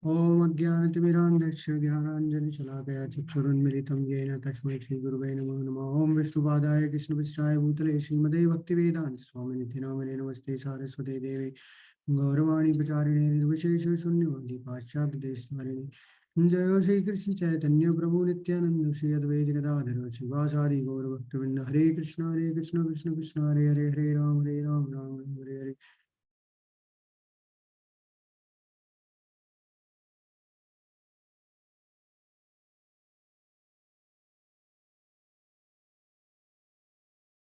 ओम अज्ञानतिमिरान्धस्य ज्ञानाञ्जनशलाकया चक्षुरुन्मिलितं येन तस्मै श्रीगुरुवे नमो नमः। ओम विष्णुपादाय कृष्णपृष्ठाय भूतले श्रीमते भक्तिवेदान्त स्वामिनिधि नामिने नमस्ते सारस्वते देवे गौरवाणी प्रचारिणे निर्विशेष शून्यवादी पाश्चात्य देशतारिणे जय श्री कृष्ण चैतन्य प्रभु नित्यानंद श्री अद्वैत गदाधर शिवासादि गौर भक्तवृंद हरे कृष्ण कृष्ण कृष्ण हरे हरे हरे राम राम राम हरे हरे।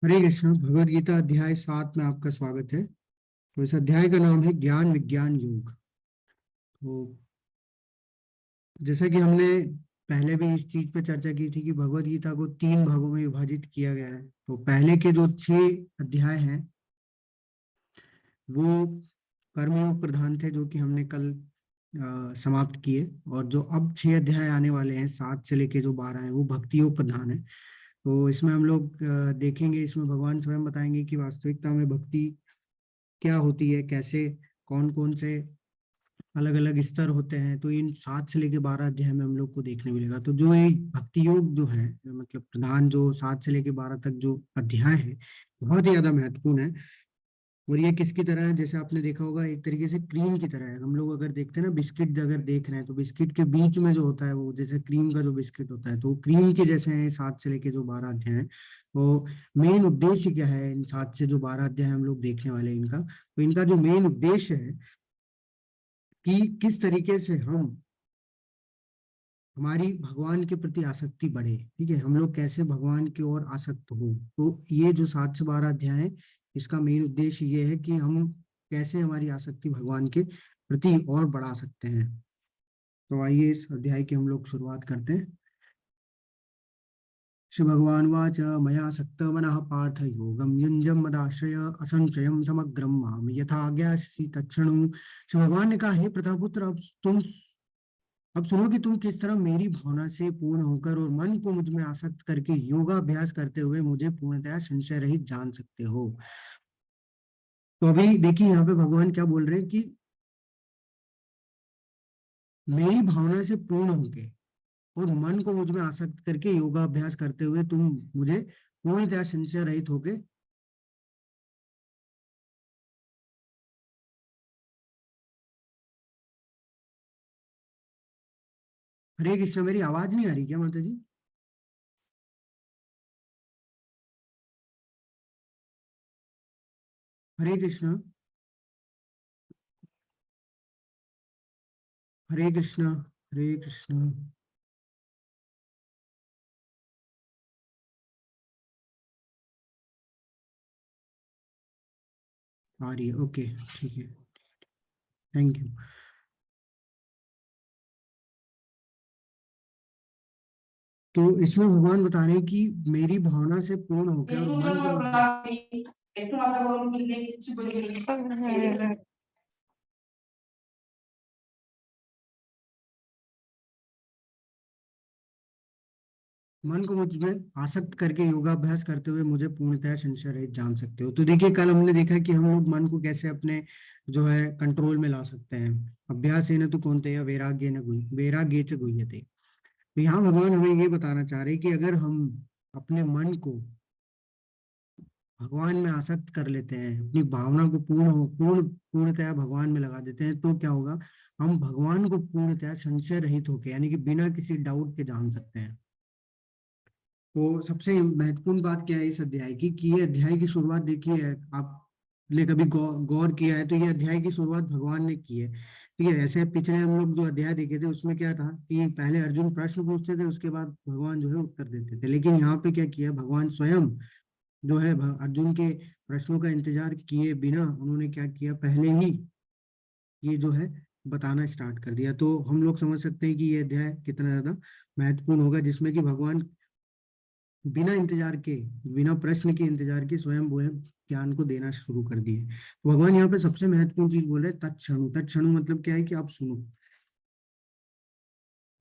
हरे कृष्ण। भगवद गीता अध्याय 7 में आपका स्वागत है। तो इस अध्याय का नाम है ज्ञान विज्ञान योग। तो जैसा कि हमने पहले भी इस चीज पे चर्चा की थी कि भगवद गीता को 3 भागों में विभाजित किया गया है। तो पहले के जो 6 अध्याय हैं वो कर्मयोग प्रधान थे, जो कि हमने कल समाप्त किए। और जो अब 6 अध्याय आने वाले हैं 7 से लेके जो 12 हैं वो भक्ति योग प्रधान है। तो इसमें हम लोग देखेंगे, इसमें भगवान स्वयं बताएंगे कि वास्तविकता में भक्ति क्या होती है, कैसे कौन कौन से अलग अलग स्तर होते हैं। तो इन 7 से लेके 12 अध्याय में हम लोग को देखने मिलेगा। तो जो ये भक्ति योग जो है, मतलब प्रधान जो 7 से लेके 12 तक जो अध्याय है बहुत ही ज्यादा महत्वपूर्ण है। और ये किसकी तरह है, जैसे आपने देखा होगा एक तरीके से क्रीम की तरह है। हम लोग अगर देखते हैं ना, बिस्किट अगर देख रहे हैं तो बिस्किट के बीच में जो होता है वो जैसे क्रीम का जो बिस्किट होता है, तो वो क्रीम के जैसे हैं 7 से लेके जो 12 अध्याय हैं। तो मेन उद्देश्य क्या है इन 7 से जो 12 अध्याय हम लोग देखने वाले हैं इनका, तो इनका जो मेन उद्देश्य है कि किस तरीके से हम हमारी भगवान के प्रति आसक्ति बढ़े। ठीक है, हम लोग कैसे भगवान की ओर आसक्त हो। तो ये जो 7 से 12 अध्याय है, इसका मेन उद्देश्य ये है कि हम कैसे हमारी आसक्ति भगवान के प्रति और बढ़ा सकते हैं। तो आइए इस अध्याय की हम लोग शुरुआत करते हैं। श्री भगवान वाच मया सक्त मनः पार्थ योगम युंजम मदाश्रय असंशयम समग्रम माम यथा ज्ञासी तत्क्षणु। श्री भगवान ने कहा, हे प्रतापुत्र, अब सुनो कि तुम किस तरह मेरी भावना से पूर्ण होकर और मन को मुझ में आसक्त करके योगाभ्यास करते हुए मुझे पूर्णतया संशय रहित जान सकते हो। तो अभी देखिए यहाँ पे भगवान क्या बोल रहे हैं कि मेरी भावना से पूर्ण होके और मन को मुझ में आसक्त करके योगाभ्यास करते हुए तुम मुझे पूर्णतया संशय रहित होके। हरे कृष्ण। मेरी आवाज नहीं आ रही क्या माता जी? हरे कृष्ण। हरे कृष्ण। हरे कृष्ण। आ रही है, ओके, ठीक है, थैंक यू। तो इसमें भगवान बता रहे हैं कि मेरी भावना से पूर्ण होकर और मन को मन को मुझ में आसक्त करके योगाभ्यास करते हुए मुझे पूर्णतः संशय रहित जान सकते हो। तो देखिए कल हमने देखा कि हम लोग मन को कैसे अपने जो है कंट्रोल में ला सकते हैं। अभ्यास है न तो कौनते या वैराग्य न गुई वैराग्य च गुह्यते। तो यहाँ भगवान हमें ये बताना चाह रहे हैं कि अगर हम अपने मन को भगवान में आसक्त कर लेते हैं, अपनी भावना को पूर्णतया भगवान में लगा देते हैं, तो क्या होगा, हम भगवान को पूर्णतया संशय रहित होके यानी कि बिना किसी डाउट के जान सकते हैं। तो सबसे महत्वपूर्ण बात क्या है इस अध्याय की कि ये अध्याय की शुरुआत देखिए, आपने कभी गौर किया है तो ये अध्याय की शुरुआत भगवान ने की है। ठीक है, ऐसे पिछले हम लोग जो अध्याय देखे थे उसमें क्या था कि पहले अर्जुन प्रश्न पूछते थे, उसके बाद भगवान जो है उत्तर देते थे। लेकिन यहाँ पे क्या किया भगवान स्वयं जो है अर्जुन के प्रश्नों का इंतजार किए बिना उन्होंने क्या किया, पहले ही ये जो है बताना स्टार्ट कर दिया। तो हम लोग समझ सकते हैं कि ये अध्याय कितना ज्यादा महत्वपूर्ण होगा, जिसमें कि भगवान बिना इंतजार के, बिना प्रश्न के इंतजार के स्वयं वो है ज्ञान को देना शुरू कर दिए। तो भगवान यहाँ पे सबसे महत्वपूर्ण चीज बोल रहे हैं तत्क्षणु। तत्क्षणु मतलब क्या है कि आप सुनो,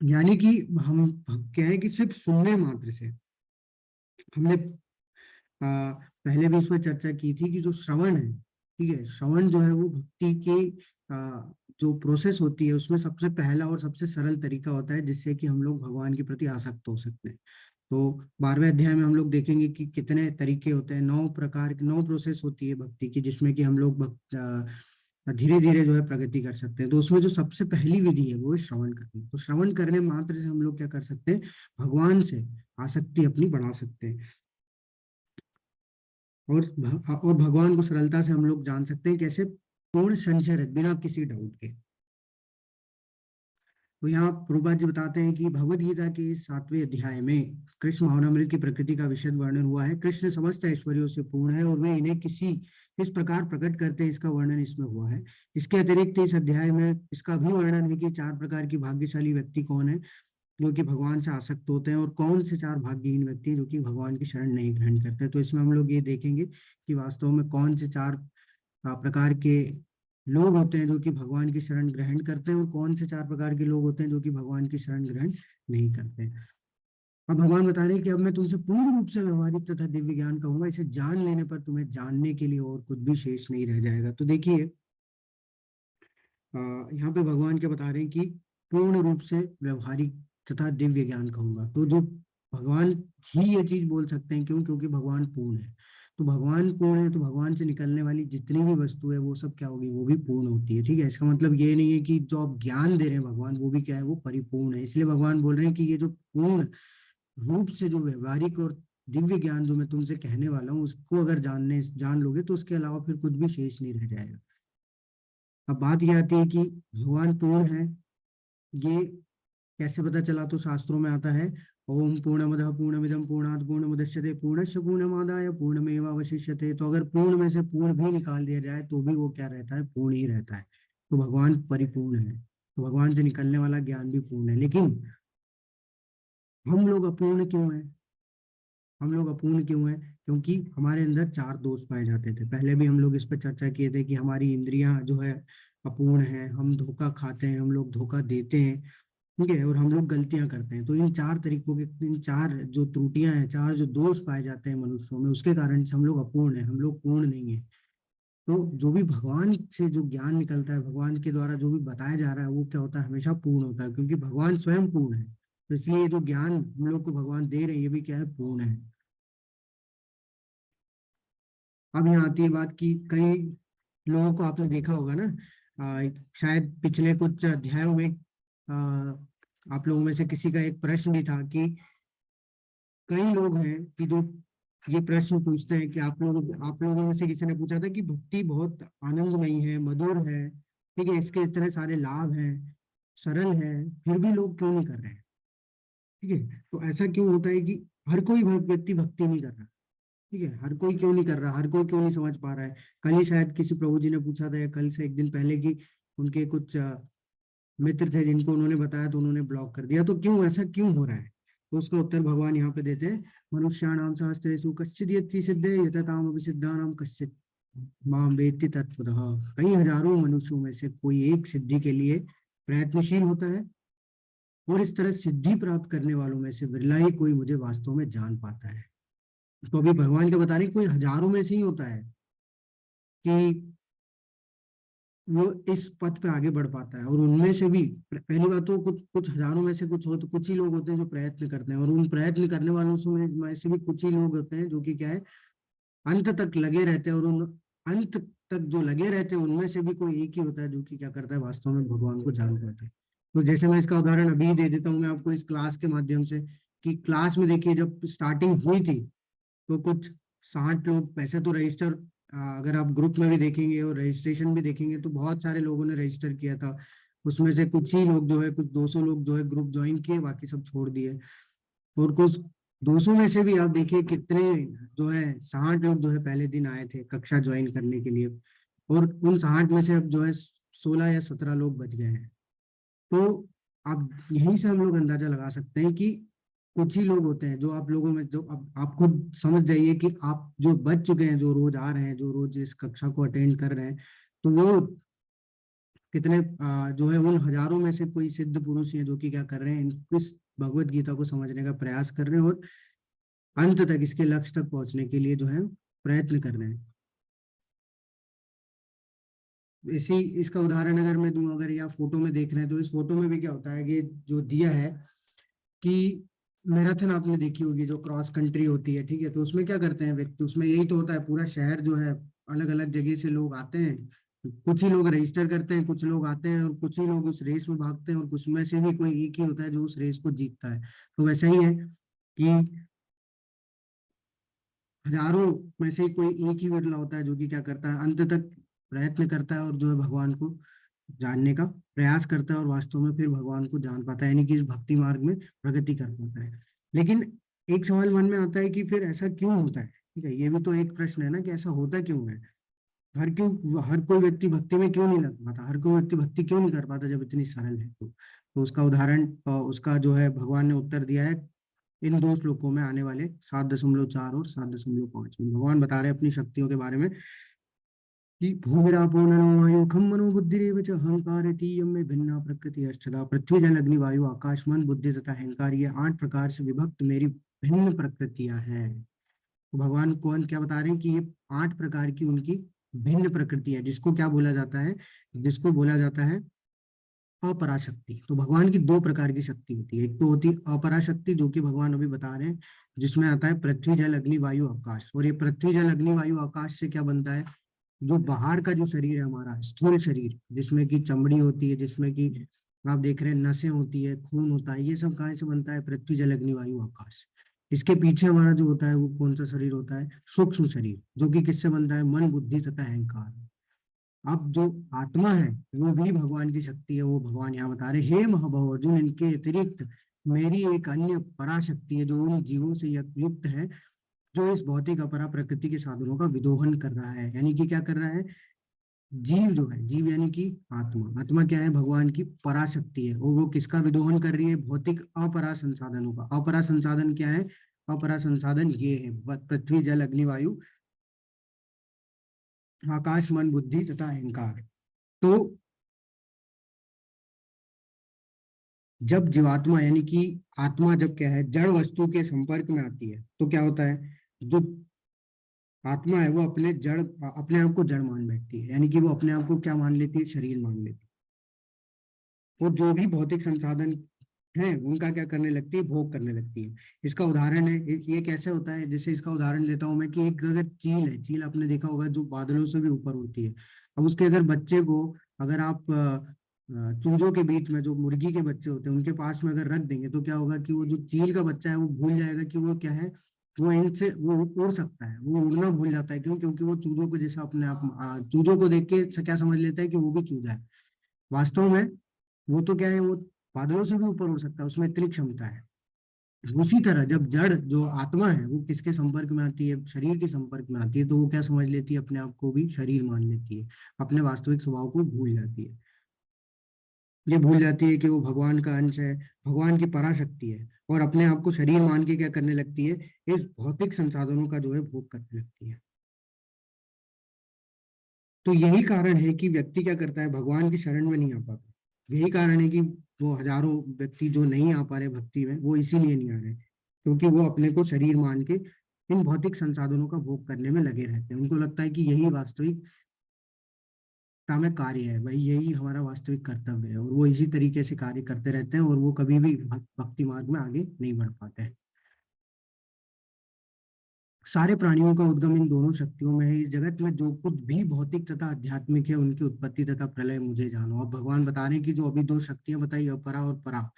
यानी कि हम क्या है कि सिर्फ सुनने मात्र से हमने पहले भी इस पर चर्चा की थी कि जो श्रवण है, ठीक है, श्रवण जो है वो भक्ति के जो प्रोसेस होती है उसमें सबसे पहला और सबसे सरल तरीका होता है जिससे कि हम लोग भगवान के प्रति आसक्त हो सकते हैं। तो 12वें अध्याय में हम लोग देखेंगे कि कितने तरीके होते हैं, 9 प्रकार की 9 प्रोसेस होती है भक्ति की, जिसमें कि हम लोग धीरे धीरे जो है प्रगति कर सकते हैं। तो उसमें जो सबसे पहली विधि है वो है श्रवण करना। तो श्रवण करने मात्र से हम लोग क्या कर सकते हैं, भगवान से आसक्ति अपनी बढ़ा सकते हैं और भगवान को सरलता से हम लोग जान सकते हैं कैसे, पूर्ण संशय रहित, बिना किसी डाउट के। तो यहाँ प्रभुपाद जी बताते हैं कि भगवत गीता के इस 7वें अध्याय में कृष्ण भावनामृत की प्रकृति का विशद वर्णन हुआ है। कृष्ण समस्त ऐश्वर्यों से पूर्ण है और वे इन्हें किस प्रकार प्रकट करते हैं इसका वर्णन इसमें हुआ है। इसके अतिरिक्त इस अध्याय में इसका भी वर्णन है कि 4 प्रकार की भाग्यशाली व्यक्ति कौन है जो कि भगवान से आसक्त होते हैं, और कौन से 4 भाग्यहीन व्यक्ति हैं जो कि भगवान की शरण नहीं ग्रहण करते। तो इसमें हम लोग ये देखेंगे कि वास्तव में कौन से 4 प्रकार के लोग होते हैं जो कि भगवान की शरण ग्रहण करते हैं, और कौन से 4 प्रकार के लोग होते हैं जो कि भगवान की शरण ग्रहण नहीं करते। अब भगवान बता रहे हैं कि अब मैं तुमसे पूर्ण रूप से व्यवहारिक तथा दिव्य ज्ञान कहूंगा, इसे जान लेने पर तुम्हें जानने के लिए और कुछ भी शेष नहीं रह जाएगा। तो देखिए यहाँ पे भगवान क्या बता रहे हैं कि पूर्ण रूप से व्यवहारिक तथा दिव्य ज्ञान कहूंगा। तो जो भगवान ही ये चीज बोल सकते हैं, क्यों? क्योंकि भगवान पूर्ण है। तो भगवान पूर्ण है तो भगवान से निकलने वाली जितनी भी वस्तु है वो सब क्या होगी, वो भी पूर्ण होती है। ठीक है, इसका मतलब ये नहीं है कि जो आप ज्ञान दे रहे हैं भगवान, वो भी क्या है, वो परिपूर्ण है। इसलिए भगवान बोल रहे हैं कि ये जो पूर्ण रूप से जो व्यवहारिक और दिव्य ज्ञान जो मैं तुमसे कहने वाला हूँ, उसको अगर जान लोगे तो उसके अलावा फिर कुछ भी शेष नहीं रह जाएगा। अब बात यह आती है कि भगवान पूर्ण है, ये कैसे पता चला? तो शास्त्रों में आता है, ओम पूर्णमदः पूर्णमिदं पूर्णात् पूर्णमुदच्यते पूर्णस्य पूर्णमादाय पूर्णमेवावशिष्यते। तो अगर पूर्ण में से पूर्ण भी निकाल दिया जाए तो भी वो क्या रहता है, पूर्ण ही रहता है। तो भगवान परिपूर्ण है, तो भगवान से निकलने वाला ज्ञान भी पूर्ण है। लेकिन हम लोग अपूर्ण क्यों हैं? हम लोग अपूर्ण क्यों हैं? क्योंकि हमारे अंदर 4 दोष पाए जाते थे। पहले भी हम लोग इस पर चर्चा किए थे कि हमारी इंद्रियां जो है अपूर्ण है, हम धोखा खाते हैं, हम लोग धोखा देते हैं, ठीक है, और हम लोग गलतियां करते हैं। तो इन 4 तरीकों के, इन 4 जो त्रुटियां हैं, 4 जो दोष पाए जाते हैं मनुष्यों में, उसके कारण से हम लोग अपूर्ण हैं, हम लोग पूर्ण नहीं है। तो जो भी भगवान से जो ज्ञान निकलता है, भगवान के द्वारा जो भी बताया जा रहा है, वो क्या होता है, हमेशा पूर्ण होता है, क्योंकि भगवान स्वयं पूर्ण है। तो इसलिए जो ज्ञान हम लोग को भगवान दे रहे हैं, ये भी क्या है, पूर्ण है। अब यहाँ आती है बात कि कई लोगों को आपने देखा होगा ना, शायद पिछले कुछ अध्यायों में आप लोगों में से किसी का एक प्रश्न भी था कि कई लोग हैं कि जो ये प्रश्न पूछते हैं कि आप लोगों में से किसी ने पूछा था कि भक्ति बहुत आनंदमयी है, मधुर है, ठीक है, इसके इतने सारे लाभ हैं, सरल है, फिर भी लोग क्यों नहीं कर रहे हैं? ठीक है, तो ऐसा क्यों होता है कि हर कोई व्यक्ति भक्ति नहीं कर रहा? ठीक है, हर कोई क्यों नहीं कर रहा, हर कोई क्यों नहीं समझ पा रहा है? कल ही शायद किसी प्रभु जी ने पूछा था, या कल से एक दिन पहले, कि उनके कुछ मित्र थे जिनको उन्होंने बताया तो उन्होंने ब्लॉक कर दिया। तो क्यों, ऐसा क्यों हो रहा है? तो उसका उत्तर भगवान यहाँ पे देते हैं, मनुष्याणाम सहस्रेषु कश्चिद् यत्ति सिद्धे यतताम अपि सिद्धानाम कश्चित् माम वेत्ति तत्त्वतः। कई हजारों मनुष्यों में से कोई एक सिद्धि के लिए प्रयत्नशील होता है, और इस तरह सिद्धि प्राप्त करने वालों में से विरला ही कोई मुझे वास्तव में जान पाता है। तो अभी भगवान क्या बता रहे हैं, कोई हजारों में से ही होता है कि वो इस पथ पे आगे बढ़ पाता है। और उनमें से भी पहली बात तो कुछ कुछ हजारों में से कुछ ही लोग होते हैं जो प्रयत्न करते हैं, और उन प्रयत्न करने वालों में से भी कुछ ही लोग होते हैं जो कि क्या है, अंत तक लगे रहते हैं। और उन अंत तक जो लगे रहते हैं उनमें से भी कोई एक ही होता है जो कि क्या करता है, वास्तव में भगवान को जान पाता है। तो जैसे मैं इसका उदाहरण अभी दे देता हूँ मैं आपको इस क्लास के माध्यम से, कि क्लास में देखिए जब स्टार्टिंग हुई थी तो कुछ 60 लोग, पैसे तो रजिस्टर, अगर आप ग्रुप में भी देखेंगे और रजिस्ट्रेशन भी देखेंगे तो बहुत सारे लोगों ने रजिस्टर किया था। उसमें से कुछ ही लोग जो है, कुछ 200 लोग जो है ग्रुप ज्वाइन किए, बाकी सब छोड़ दिए। और कुछ 200 में से भी आप देखिए कितने जो है, 60 लोग जो है पहले दिन आए थे कक्षा ज्वाइन करने के लिए, और उन 60 में से अब जो है 16 या 17 लोग बच गए हैं। तो अब यहीं से हम लोग अंदाजा लगा सकते हैं कि कुछ ही लोग होते हैं जो आप लोगों में, जो अब आप खुद समझ जाइए कि आप जो बच चुके हैं, जो रोज आ रहे हैं, जो रोज इस कक्षा को अटेंड कर रहे हैं, तो वो कितने जो है उन हजारों में से कोई सिद्ध पुरुष हैं जो कि क्या कर रहे हैं, इस भगवत गीता को समझने का प्रयास कर रहे हैं, और अंत तक इसके लक्ष्य तक पहुंचने के लिए जो है प्रयत्न कर रहे हैं। इसी इसका उदाहरण अगर मैं दूं, अगर या फोटो में देख रहे हैं तो इस फोटो में भी क्या होता है कि जो दिया है कि मैराथन आपने देखी होगी जो क्रॉस कंट्री होती है, ठीक है, तो उसमें क्या करते हैं व्यक्ति, उसमें यही तो होता है, पूरा शहर जो है अलग अलग जगह से लोग आते हैं, कुछ ही लोग रजिस्टर करते हैं, कुछ लोग आते हैं और कुछ ही लोग उस रेस में भागते हैं और कुछ में से भी कोई एक ही होता है जो उस रेस को जीतता है। तो वैसा ही है कि हजारों में से कोई एक ही बिरला होता है जो कि क्या करता है, अंत तक प्रयत्न करता है और जो है भगवान को जानने का प्रयास करता है और वास्तव में फिर भगवान को जान पाता है, यानी कि इस भक्ति मार्ग में प्रगति कर पाता है। लेकिन एक सवाल मन में आता है कि फिर ऐसा क्यों होता है, ठीक है, ये भी तो एक प्रश्न है ना कि ऐसा होता क्यों है। हर कोई व्यक्ति भक्ति में क्यों नहीं लग पाता, हर कोई व्यक्ति भक्ति क्यों नहीं कर पाता जब इतनी सरल है तो उसका उदाहरण उसका जो है भगवान ने उत्तर दिया है इन दो श्लोकों में आने वाले 7.4 और 7.5 में। भगवान बता रहे हैं अपनी शक्तियों के बारे में कि भूमिरापो नरो वायु खम मनो बुद्धिरेव च अहंकार तीयम में भिन्ना प्रकृति अष्टधा पृथ्वी जल अग्नि वायु आकाश मन बुद्धि तथा अहंकार, ये 8 प्रकार से विभक्त मेरी भिन्न प्रकृतियां हैं। तो भगवान कौन क्या बता रहे हैं कि ये 8 प्रकार की उनकी भिन्न प्रकृति है, जिसको क्या बोला जाता है, जिसको बोला जाता है अपराशक्ति। तो भगवान की 2 प्रकार की शक्ति होती है, एक तो होती है अपराशक्ति जो कि भगवान अभी बता रहे हैं, जिसमें आता है पृथ्वी जल अग्नि वायु आकाश। और ये पृथ्वी जल अग्नि वायु आकाश से क्या बनता है, जो बाहर का जो शरीर है हमारा स्थूल शरीर, जिसमें की चमड़ी होती है, जिसमें की आप देख रहे हैं नसें होती है, खून होता है, ये सब कहाँ से बनता है, पृथ्वी जल अग्नि वायु आकाश। इसके पीछे हमारा जो होता है वो कौन सा शरीर होता है, सूक्ष्म शरीर, जो कि किससे बनता है, मन बुद्धि तथा अहंकार। अब जो आत्मा है वो भी भगवान की शक्ति है, वो भगवान यहाँ बता रहे, हे महाभव अर्जुन, इनके अतिरिक्त मेरी एक अन्य पराशक्ति है जो उन जीवों से युक्त है, जो इस भौतिक अपरा प्रकृति के साधनों का विदोहन कर रहा है। यानी कि क्या कर रहा है, जीव जो है, जीव यानी कि आत्मा, आत्मा क्या है, भगवान की पराशक्ति है, और वो किसका विदोहन कर रही है, भौतिक अपरा संसाधनों का। अपरा संसाधन क्या है, अपरा संसाधन ये है पृथ्वी जल अग्नि वायु आकाश मन बुद्धि तथा अहंकार। तो जब जीवात्मा यानी कि आत्मा जब क्या है जड़ वस्तु के संपर्क में आती है तो क्या होता है, जो आत्मा है वो अपने आप को जड़ मान बैठती है, यानी कि वो अपने आप को क्या मान लेती है, शरीर मान लेती है, और जो भी भौतिक संसाधन है उनका क्या करने लगती है, भोग करने लगती है। इसका उदाहरण है, ये कैसे होता है, जैसे इसका उदाहरण लेता हूँ मैं कि एक अगर चील है, चील आपने देखा होगा जो बादलों से भी ऊपर उड़ती है। अब उसके अगर बच्चे को अगर आप चूजों के बीच में जो मुर्गी के बच्चे होते हैं उनके पास में अगर रख देंगे तो क्या होगा कि वो जो चील का बच्चा है वो भूल जाएगा कि वो क्या है, वो इनसे वो उड़ सकता है, वो उड़ना भूल जाता है। क्यों, क्योंकि वो चूजों को जैसा अपने आप चूजों को देख के क्या समझ लेता है कि वो भी चूजा है। वास्तव में वो तो क्या है, वो बादलों से भी ऊपर उड़ सकता है, उसमें इतनी क्षमता है। उसी तरह जब जड़ जो आत्मा है वो किसके संपर्क में आती है, शरीर के संपर्क में आती है, तो वो क्या समझ लेती है, अपने आप को भी शरीर मान लेती है, अपने वास्तविक स्वभाव को भूल जाती है। ये भूल जाती है कि वो भगवान का अंश है, भगवान की पराशक्ति है, और अपने आप को शरीर मान के क्या करने लगती है, इस भौतिक संसाधनों का जो है भोग करने लगती है। तो यही कारण है कि व्यक्ति क्या करता है, भगवान की शरण में नहीं आ पाता। यही कारण है कि वो हजारों व्यक्ति जो नहीं आ पा रहे भक्ति में, वो इसीलिए नहीं आ रहे क्योंकि वो अपने को शरीर मान के इन भौतिक संसाधनों का भोग करने में लगे रहते हैं। उनको लगता है कि यही वास्तविक का में कार्य है, भाई यही हमारा वास्तविक कर्तव्य है, और वो इसी तरीके से कार्य करते रहते हैं और वो कभी भी भक्ति मार्ग में आगे नहीं बढ़ पाते हैं। सारे प्राणियों का उद्गम इन दोनों शक्तियों में है। इस जगत में जो कुछ भी भौतिक तथा आध्यात्मिक है उनकी उत्पत्ति तथा प्रलय मुझे जानो। अब भगवान बता रहे हैं कि जो अभी 2 शक्तियां बताई, अपरा और परा,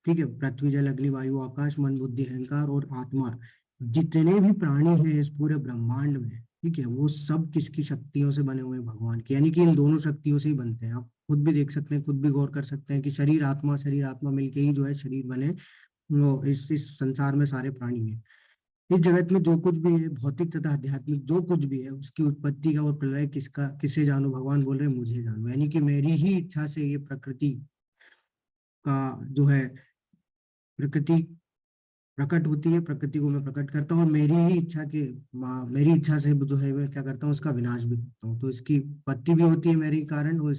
ठीक है, पृथ्वी जल अग्नि वायु आकाश मन बुद्धि अहंकार और आत्मा, जितने भी प्राणी हैं इस पूरे ब्रह्मांड में, ठीक है, वो सब किसकी शक्तियों से बने हुए हैं, भगवान की, यानी कि इन दोनों शक्तियों से ही बनते हैं। आप खुद भी देख सकते हैं, खुद भी गौर कर सकते हैं कि शरीर आत्मा मिलके ही जो है शरीर बने। वो इस संसार में सारे प्राणी हैं। इस जगत में जो कुछ भी है भौतिक तथा आध्यात्मिक जो कुछ भी है उसकी उत्पत्ति का और प्रलय किसका, किसे जानो, भगवान बोल रहे हैं मुझे जानो, यानी कि मेरी ही इच्छा से ये प्रकृति का जो है, प्रकृति प्रकट होती है, प्रकृति को मैं प्रकट करता हूँ और मेरी ही इच्छा के मेरी इच्छा से जो है मैं क्या करता हूँ, इसका विनाश भी करता हूँ। तो इसकी उत्पत्ति भी होती है मेरे ही कारण, और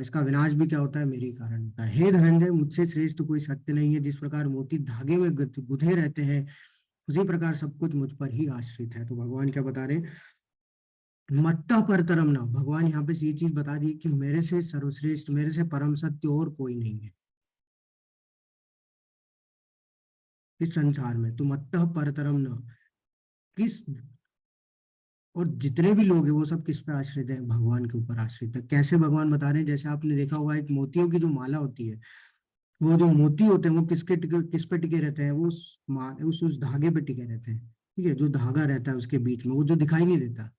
इसका विनाश भी क्या होता है, मेरे ही कारण होता है। हे धनंजय, मुझसे श्रेष्ठ कोई सत्य नहीं है। जिस प्रकार मोती धागे में गुंथे रहते हैं उसी प्रकार सब कुछ मुझ पर ही आश्रित है। तो भगवान क्या बता रहे हैं, मत्तः परतरम न, भगवान यहाँ पे ये चीज बता दी कि मेरे से सर्वश्रेष्ठ, मेरे से परम सत्य और कोई नहीं है इस संसार में। तो मत्तः परतरम न, किस, और जितने भी लोग हैं वो सब किस पे आश्रित है, भगवान के ऊपर आश्रित है। कैसे भगवान बता रहे हैं, जैसे आपने देखा होगा एक मोतियों की जो माला होती है, वो जो मोती होते हैं वो किस पे टिके रहते हैं, वो उस धागे पे टिके रहते हैं। ठीक है, जो धागा रहता है उसके बीच में, वो जो दिखाई नहीं देता,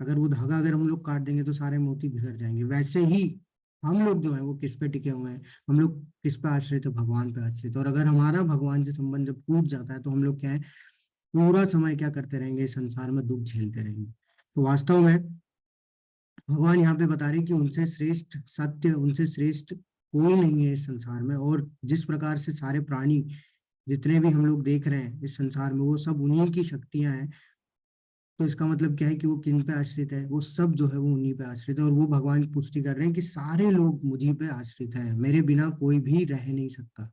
अगर वो धागा अगर हम लोग काट देंगे तो सारे मोती बिखर जाएंगे। वैसे ही हम लोग जो है वो किस पे टिके हुए हैं, हम लोग किस पे आश्रित है, भगवान पे आश्रित। और अगर हमारा भगवान से संबंध जब टूट जाता है तो हम लोग क्या है, पूरा समय क्या करते रहेंगे, इस संसार में दुख झेलते रहेंगे। तो वास्तव में भगवान यहाँ पे बता रहे हैं कि उनसे श्रेष्ठ सत्य, उनसे श्रेष्ठ कोई नहीं है इस संसार में। और जिस प्रकार से सारे प्राणी जितने भी हम लोग देख रहे हैं इस संसार में, वो सब उन्हीं की शक्तियां हैं। तो इसका मतलब क्या है कि वो किन पे आश्रित है, वो सब जो है वो उन्हीं पे आश्रित है। और वो भगवान की पुष्टि कर रहे हैं कि सारे लोग मुझी पे आश्रित है, मेरे बिना कोई भी रह नहीं सकता।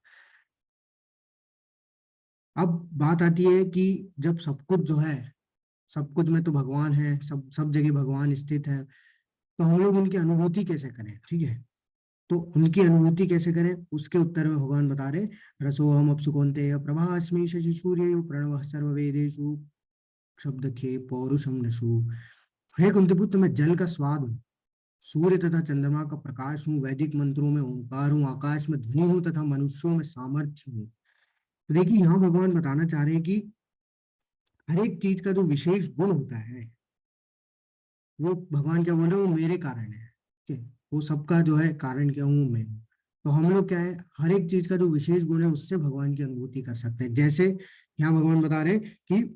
अब बात आती है कि जब सब कुछ जो है, सब कुछ में तो भगवान है, सब जगह भगवान स्थित है, तो हम लोग उनकी अनुभूति कैसे करें। ठीक है, तो उनकी अनुभूति कैसे करें, उसके उत्तर में भगवान बता रहे, रसोहम अप्सु कौन्तेय प्रभास्मि शशि सूर्य प्रणव सर्ववेदेषु शब्द खे पौरुषम नशु। हे कुंती पुत्र, मैं जल का स्वाद हूँ, सूर्य तथा चंद्रमा का प्रकाश हूँ, वैदिक मंत्रों में ओंकार हूँ, आकाश में ध्वनि हूँ तथा मनुष्यों में सामर्थ्य हूँ। तो देखिए यहाँ भगवान बताना चाह रहे हैं कि हर एक चीज का जो विशेष गुण होता है, वो भगवान क्या बोल रहे हैं, वो मेरे कारण है। ठीक है, वो सबका जो है कारण क्या हूँ, मैं हूँ। तो हम लोग क्या है, हर एक चीज का जो विशेष गुण है उससे भगवान की अनुभूति कर सकते हैं। जैसे यहाँ भगवान बता रहे हैं कि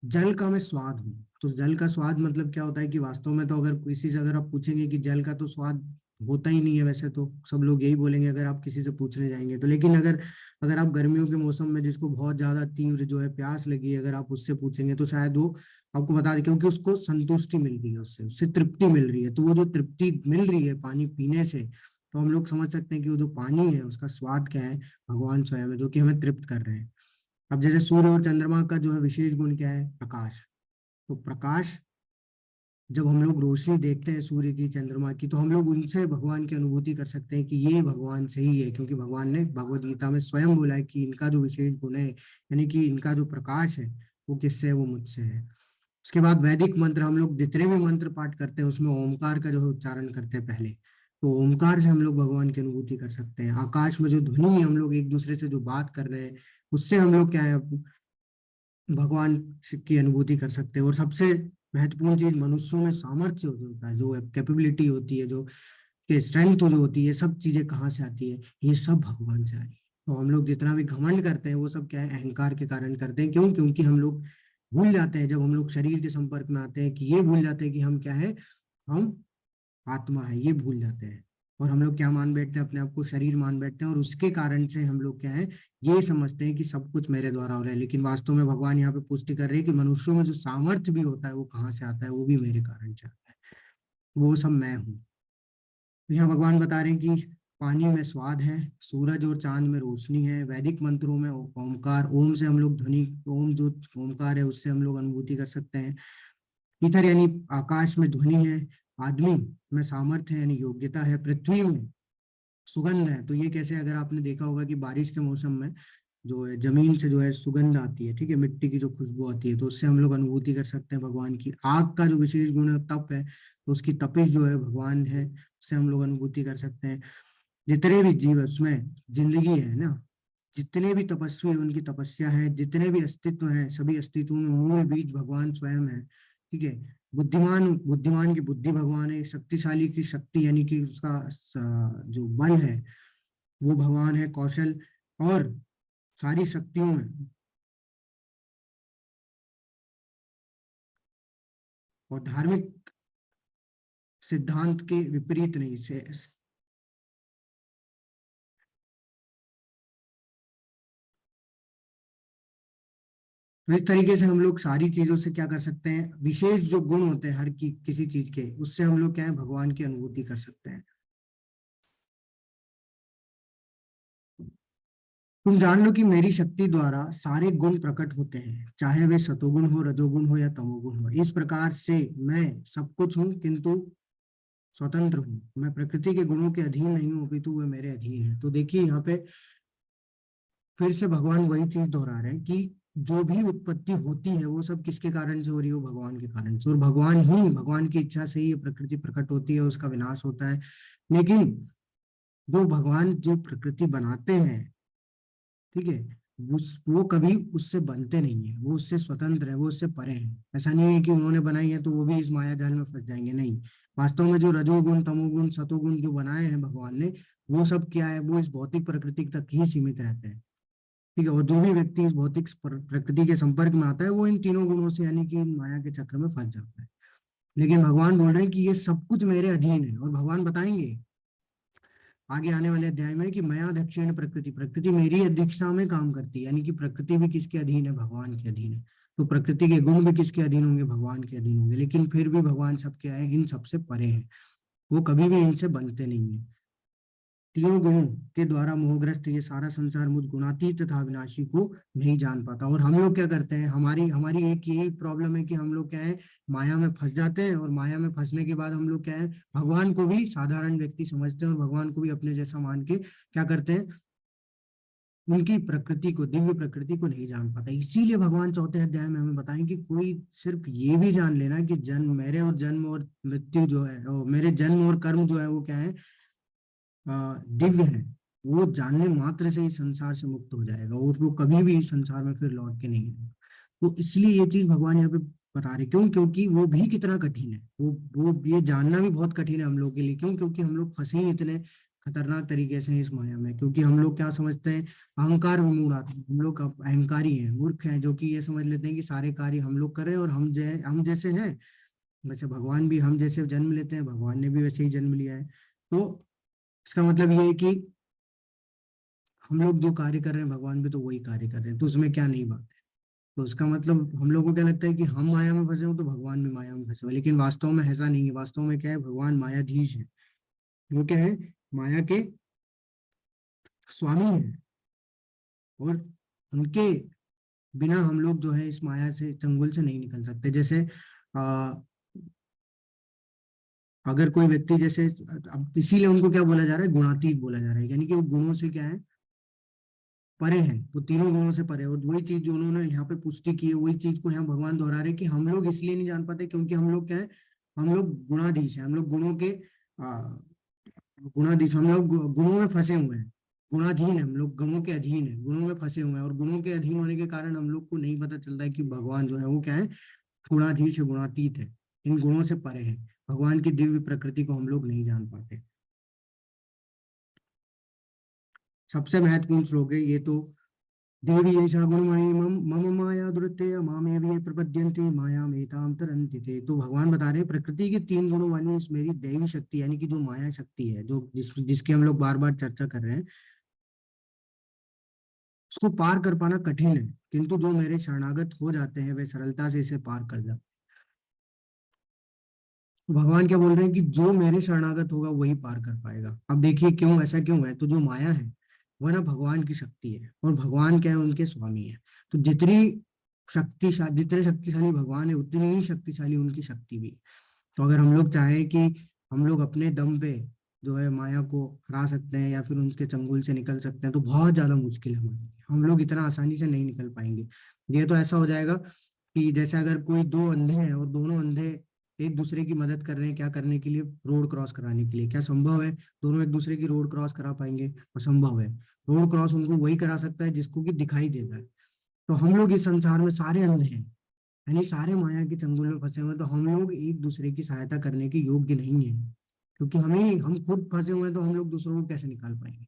जल का मैं स्वाद हूँ। तो जल का स्वाद मतलब क्या होता है कि वास्तव में तो अगर किसी से अगर आप पूछेंगे कि जल का तो स्वाद होता ही नहीं है, वैसे तो सब लोग यही बोलेंगे अगर आप किसी से पूछने जाएंगे तो। लेकिन अगर अगर आप गर्मियों के मौसम में जिसको बहुत ज्यादा तीव्र जो है प्यास लगी है, अगर आप उससे पूछेंगे तो शायद वो आपको बता दे, क्योंकि उसको संतुष्टि मिल रही है, उससे उससे तृप्ति मिल रही है। तो वो जो तृप्ति मिल रही है पानी पीने से, तो हम लोग समझ सकते हैं कि वो जो पानी है उसका स्वाद क्या है, भगवान स्वयं है जो कि हमें तृप्त कर रहे हैं। अब जैसे सूर्य और चंद्रमा का जो है विशेष गुण क्या है, प्रकाश। तो प्रकाश, जब हम लोग रोशनी देखते हैं सूर्य की चंद्रमा की, तो हम लोग उनसे भगवान की अनुभूति कर सकते हैं कि ये भगवान से ही है, क्योंकि भगवान ने भगवत गीता में स्वयं बोला है कि इनका जो विशेष गुण है, यानी कि इनका जो प्रकाश है वो किससे है, वो मुझसे है। उसके बाद वैदिक मंत्र, हम लोग जितने भी मंत्र पाठ करते हैं उसमें ओमकार का जो है उच्चारण करते हैं पहले। तो ओमकार से हम लोग भगवान की अनुभूति कर सकते हैं। आकाश में जो ध्वनि है, हम लोग एक दूसरे से जो बात कर रहे हैं, उससे हम लोग क्या है, भगवान की अनुभूति कर सकते हैं। और सबसे महत्वपूर्ण चीज, मनुष्यों में सामर्थ्य होता है, जो कैपेबिलिटी होती है, जो के स्ट्रेंथ जो होती है, सब चीजें कहाँ से आती है, ये सब भगवान से आ रही है। तो हम लोग जितना भी घमंड करते हैं वो सब क्या है, अहंकार के कारण करते हैं। क्यों? क्योंकि हम लोग भूल जाते हैं, जब हम लोग शरीर के संपर्क में आते हैं, कि ये भूल जाते हैं कि हम क्या है, हम आत्मा है, ये भूल जाते हैं। और हम लोग क्या मान बैठते हैं, अपने आप को शरीर मान बैठते हैं, और उसके कारण से हम लोग क्या है, ये समझते हैं कि सब कुछ मेरे द्वारा हो रहा है। लेकिन वास्तव में भगवान यहाँ पे पुष्टि कर रहे हैं कि मनुष्यों में जो सामर्थ्य भी होता है वो कहाँ से आता है, वो भी मेरे कारण से आता है, वो सब मैं हूँ। तो यहाँ भगवान बता रहे हैं कि पानी में स्वाद है, सूरज और चांद में रोशनी है, वैदिक मंत्रों में ओमकार, ओम से हम लोग ध्वनि, ओम जो ओमकार है उससे हम लोग अनुभूति कर सकते हैं। ईथर यानी आकाश में ध्वनि है, आदमी में सामर्थ्य है यानी योग्यता है, पृथ्वी में सुगंध है। तो ये कैसे, अगर आपने देखा होगा कि बारिश के मौसम में जो है जमीन से जो है सुगंध आती है, ठीक है, मिट्टी की जो खुशबू आती है, तो उससे हम लोग अनुभूति कर सकते हैं भगवान की। आग का जो विशेष गुण है तप है, तो उसकी तपिश जो है भगवान है, उससे हम लोग अनुभूति कर सकते हैं। जितने भी जीव है उसमें जिंदगी है ना, जितने भी तपस्वी हैं उनकी तपस्या है, जितने भी अस्तित्व हैं सभी अस्तित्वों में मूल बीज भगवान स्वयं है। ठीक है, बुद्धिमान बुद्धिमान की बुद्धि भगवान है, शक्तिशाली की शक्ति यानी कि उसका जो बल है वो भगवान है, कौशल और सारी शक्तियों में, और धार्मिक सिद्धांत के विपरीत नहीं से। तो इस तरीके से हम लोग सारी चीजों से क्या कर सकते हैं, विशेष जो गुण होते हैं हर की किसी चीज के, उससे हम लोग क्या है, भगवान की अनुभूति कर सकते हैं। तुम जान लो कि मेरी शक्ति द्वारा सारे गुण प्रकट होते हैं, चाहे वे सतोगुण हो, रजोगुण हो या तमोगुण हो। इस प्रकार से मैं सब कुछ हूँ किंतु स्वतंत्र हूँ। मैं प्रकृति के गुणों के अधीन नहीं हूँ, अपितु वे मेरे अधीन है। तो देखिए यहाँ पे फिर से भगवान वही चीज दोहरा रहे हैं कि जो भी उत्पत्ति होती है वो सब किसके कारण से हो रही है, वो भगवान के कारण से। और भगवान की इच्छा से ही ये प्रकृति प्रकट होती है, उसका विनाश होता है। लेकिन जो भगवान जो प्रकृति बनाते हैं, ठीक है, वो कभी उससे बनते नहीं है, वो उससे स्वतंत्र है, वो उससे परे है। ऐसा नहीं है कि उन्होंने बनाई है तो वो भी इस माया जाल में फंस जाएंगे, नहीं। वास्तव में जो रजोगुण, तमोगुण, सतोगुण जो बनाए हैं भगवान ने, वो सब क्या है, वो इस भौतिक प्रकृति तक ही सीमित रहते हैं। ठीक है, और जो भी व्यक्ति इस भौतिक प्रकृति के संपर्क में आता है वो इन तीनों गुणों से यानी कि इन माया के चक्र में फंस जाता है। लेकिन भगवान बोल रहे हैं कि ये सब कुछ मेरे अधीन है। और भगवान बताएंगे आगे आने वाले अध्याय में कि मया दक्षिण प्रकृति, प्रकृति मेरी अध्यक्षता में काम करती है। यानी कि प्रकृति भी किसके अधीन है, भगवान के अधीन है। तो प्रकृति के गुण भी किसके अधीन होंगे, भगवान के अधीन होंगे। लेकिन फिर भी भगवान सबके आए, इन सबसे परे हैं, वो कभी भी इनसे बनते नहीं है। तीनों गुणों के द्वारा मोहग्रस्त ये सारा संसार मुझ गुणातीत तथा अविनाशी को नहीं जान पाता। और हम लोग क्या करते हैं, हमारी हमारी एक यही प्रॉब्लम है कि हम लोग क्या है, माया में फंस जाते हैं। और माया में फंसने के बाद हम लोग क्या है, भगवान को भी साधारण व्यक्ति समझते हैं और भगवान को भी अपने जैसा मान के क्या करते हैं, उनकी प्रकृति को, दिव्य प्रकृति को नहीं जान पाता। इसीलिए भगवान चौथे अध्याय में हमें बताएं कि कोई सिर्फ ये भी जान लेना कि जन्म और मृत्यु जो है, और मेरे जन्म और कर्म जो है वो क्या है, दिव्य है। वो जानने मात्र से ही संसार से मुक्त हो जाएगा और वो कभी भी इस संसार में फिर लौट के नहीं आएगा। तो इसलिए ये चीज भगवान यहाँ पे बता रहे, क्यों, क्योंकि वो भी कितना कठिन है, वो ये जानना भी बहुत कठिन है हम लोग के लिए। क्यों, क्योंकि हम लोग फंसे ही इतने खतरनाक तरीके से हैं इस माया में। क्योंकि हम लोग क्या समझते हैं, अहंकार विमूढ़ आते हैं, हम लोग अहंकारी हैं, मूर्ख हैं, जो कि ये समझ लेते हैं कि सारे कार्य हम लोग कर रहे हैं और हम जैसे हैं वैसे भगवान भी हम जैसे जन्म लेते हैं, भगवान ने भी वैसे ही जन्म लिया है। तो इसका मतलब ये है कि हम लोग जो कार्य कर रहे हैं भगवान भी तो वही कार्य कर रहे हैं, तो उसमें क्या नई बात है। तो उसका मतलब हम लोगों को क्या लगता है कि हम माया में फंसे हो तो भगवान भी माया में फंसे हो, लेकिन वास्तव में ऐसा नहीं है। वास्तव में क्या है, भगवान मायाधीश है। वो क्या है, माया के स्वामी है। और उनके बिना हम लोग जो है इस माया से, चंगुल से नहीं निकल सकते। जैसे आ, अगर कोई व्यक्ति जैसे, अब इसीलिए उनको क्या बोला जा रहा है, गुणातीत बोला जा रहा है। यानी कि वो गुणों से क्या है, परे हैं, वो तीनों गुणों से परे है। और वही चीज जो उन्होंने यहाँ पे पुष्टि की है, वही चीज को यहाँ भगवान दोहरा रहे हैं कि हम लोग इसलिए नहीं जान पाते क्योंकि हम लोग क्या है, हम लोग गुणाधीश हैं, हम लोग गुणों के गुणाधीश, हम लोग गुणों में फंसे हुए हैं। गुणाधीन है, हम लोग गुणों के अधीन है, गुणों में फंसे हुए हैं। और गुणों के अधीन होने के कारण हम लोग को नहीं पता चलता है कि भगवान जो है वो क्या है, गुणाधीश है, गुणातीत है, इन गुणों से परे है। भगवान की दिव्य प्रकृति को हम लोग नहीं जान पाते। सबसे महत्वपूर्ण श्लोक है ये तो। देवी एषा गुणमयी मम मम माया दुरत्य मामेव ये प्रपद्यन्ते मायामेतां तरन्ति ते। तो भगवान बता रहे हैं प्रकृति की तीन गुणों वाली इस मेरी दैवी शक्ति, यानी कि जो माया शक्ति है, जो जिसकी हम लोग बार बार चर्चा कर रहे हैं, उसको पार कर पाना कठिन है। किंतु जो मेरे शरणागत हो जाते हैं वे सरलता से इसे पार कर जाते हैं। भगवान क्या बोल रहे हैं कि जो मेरे शरणागत होगा वही पार कर पाएगा। अब देखिए क्यों, ऐसा क्यों है, तो जो माया है वह ना भगवान की शक्ति है और भगवान क्या है, उनके स्वामी है। तो जितने शक्तिशाली भगवान है उतनी ही शक्तिशाली उनकी शक्ति भी है। तो अगर हम लोग चाहें कि हम लोग अपने दम पे जो है माया को हरा सकते हैं या फिर उनके चंगुल से निकल सकते हैं, तो बहुत ज्यादा मुश्किल है हमारे लिए। हम लोग इतना आसानी से नहीं निकल पाएंगे। ये तो ऐसा हो जाएगा कि जैसे अगर कोई दो अंधे हैं और दोनों अंधे एक दूसरे की मदद कर रहे हैं, क्या करने के लिए, रोड क्रॉस कराने के लिए, क्या संभव है दोनों एक दूसरे की रोड क्रॉस करा पाएंगे? असंभव है। रोड क्रॉस उनको वही करा सकता है जिसको कि दिखाई देता है। तो हम लोग इस संसार में सारे अंधे हैं, यानी सारे माया के चंगुल में फंसे हुए हैं। तो हम लोग एक दूसरे की सहायता करने के योग्य नहीं है, क्योंकि हम खुद फंसे हुए हैं। तो हम लोग दूसरों को कैसे निकाल पाएंगे?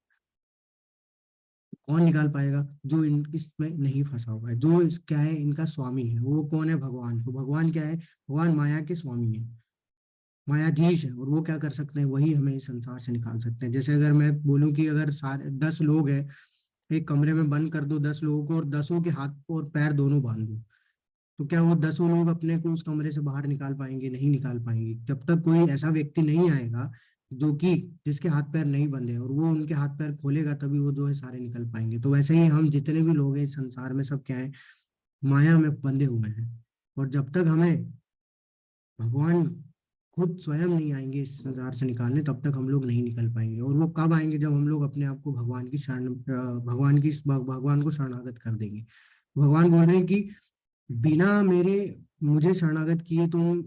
कौन निकाल पाएगा? जो इसमें नहीं फंसा हुआ है, जो क्या है, इनका स्वामी है। वो कौन है? भगवान। तो भगवान क्या है, भगवान माया के स्वामी है, मायाधीश है। और वो क्या कर सकते हैं, वही हमें इस संसार से निकाल सकते हैं। जैसे अगर मैं बोलूं कि अगर सारे 10 लोग हैं, एक कमरे में बंद कर दो 10 लोगों को और 10 के हाथ और पैर दोनों बांध दो, तो क्या वो 10 लोग अपने को उस कमरे से बाहर निकाल पाएंगे? नहीं निकाल पाएंगे। जब तक कोई ऐसा व्यक्ति नहीं आएगा जो कि जिसके हाथ पैर नहीं बंधे, और वो उनके हाथ पैर खोलेगा तभी वो जो है सारे निकल पाएंगे। तो वैसे ही हम जितने भी लोग हैं इस संसार में, सब क्या है, माया में बंधे हुए हैं। और जब तक हमें भगवान खुद स्वयं नहीं आएंगे इस संसार से निकालने, तब तक हम लोग नहीं निकल पाएंगे। और वो कब आएंगे, जब हम लोग अपने आप को भगवान की शरण भगवान को शरणागत कर देंगे। भगवान बोल रहे हैं कि बिना मेरे मुझे शरणागत किए तुम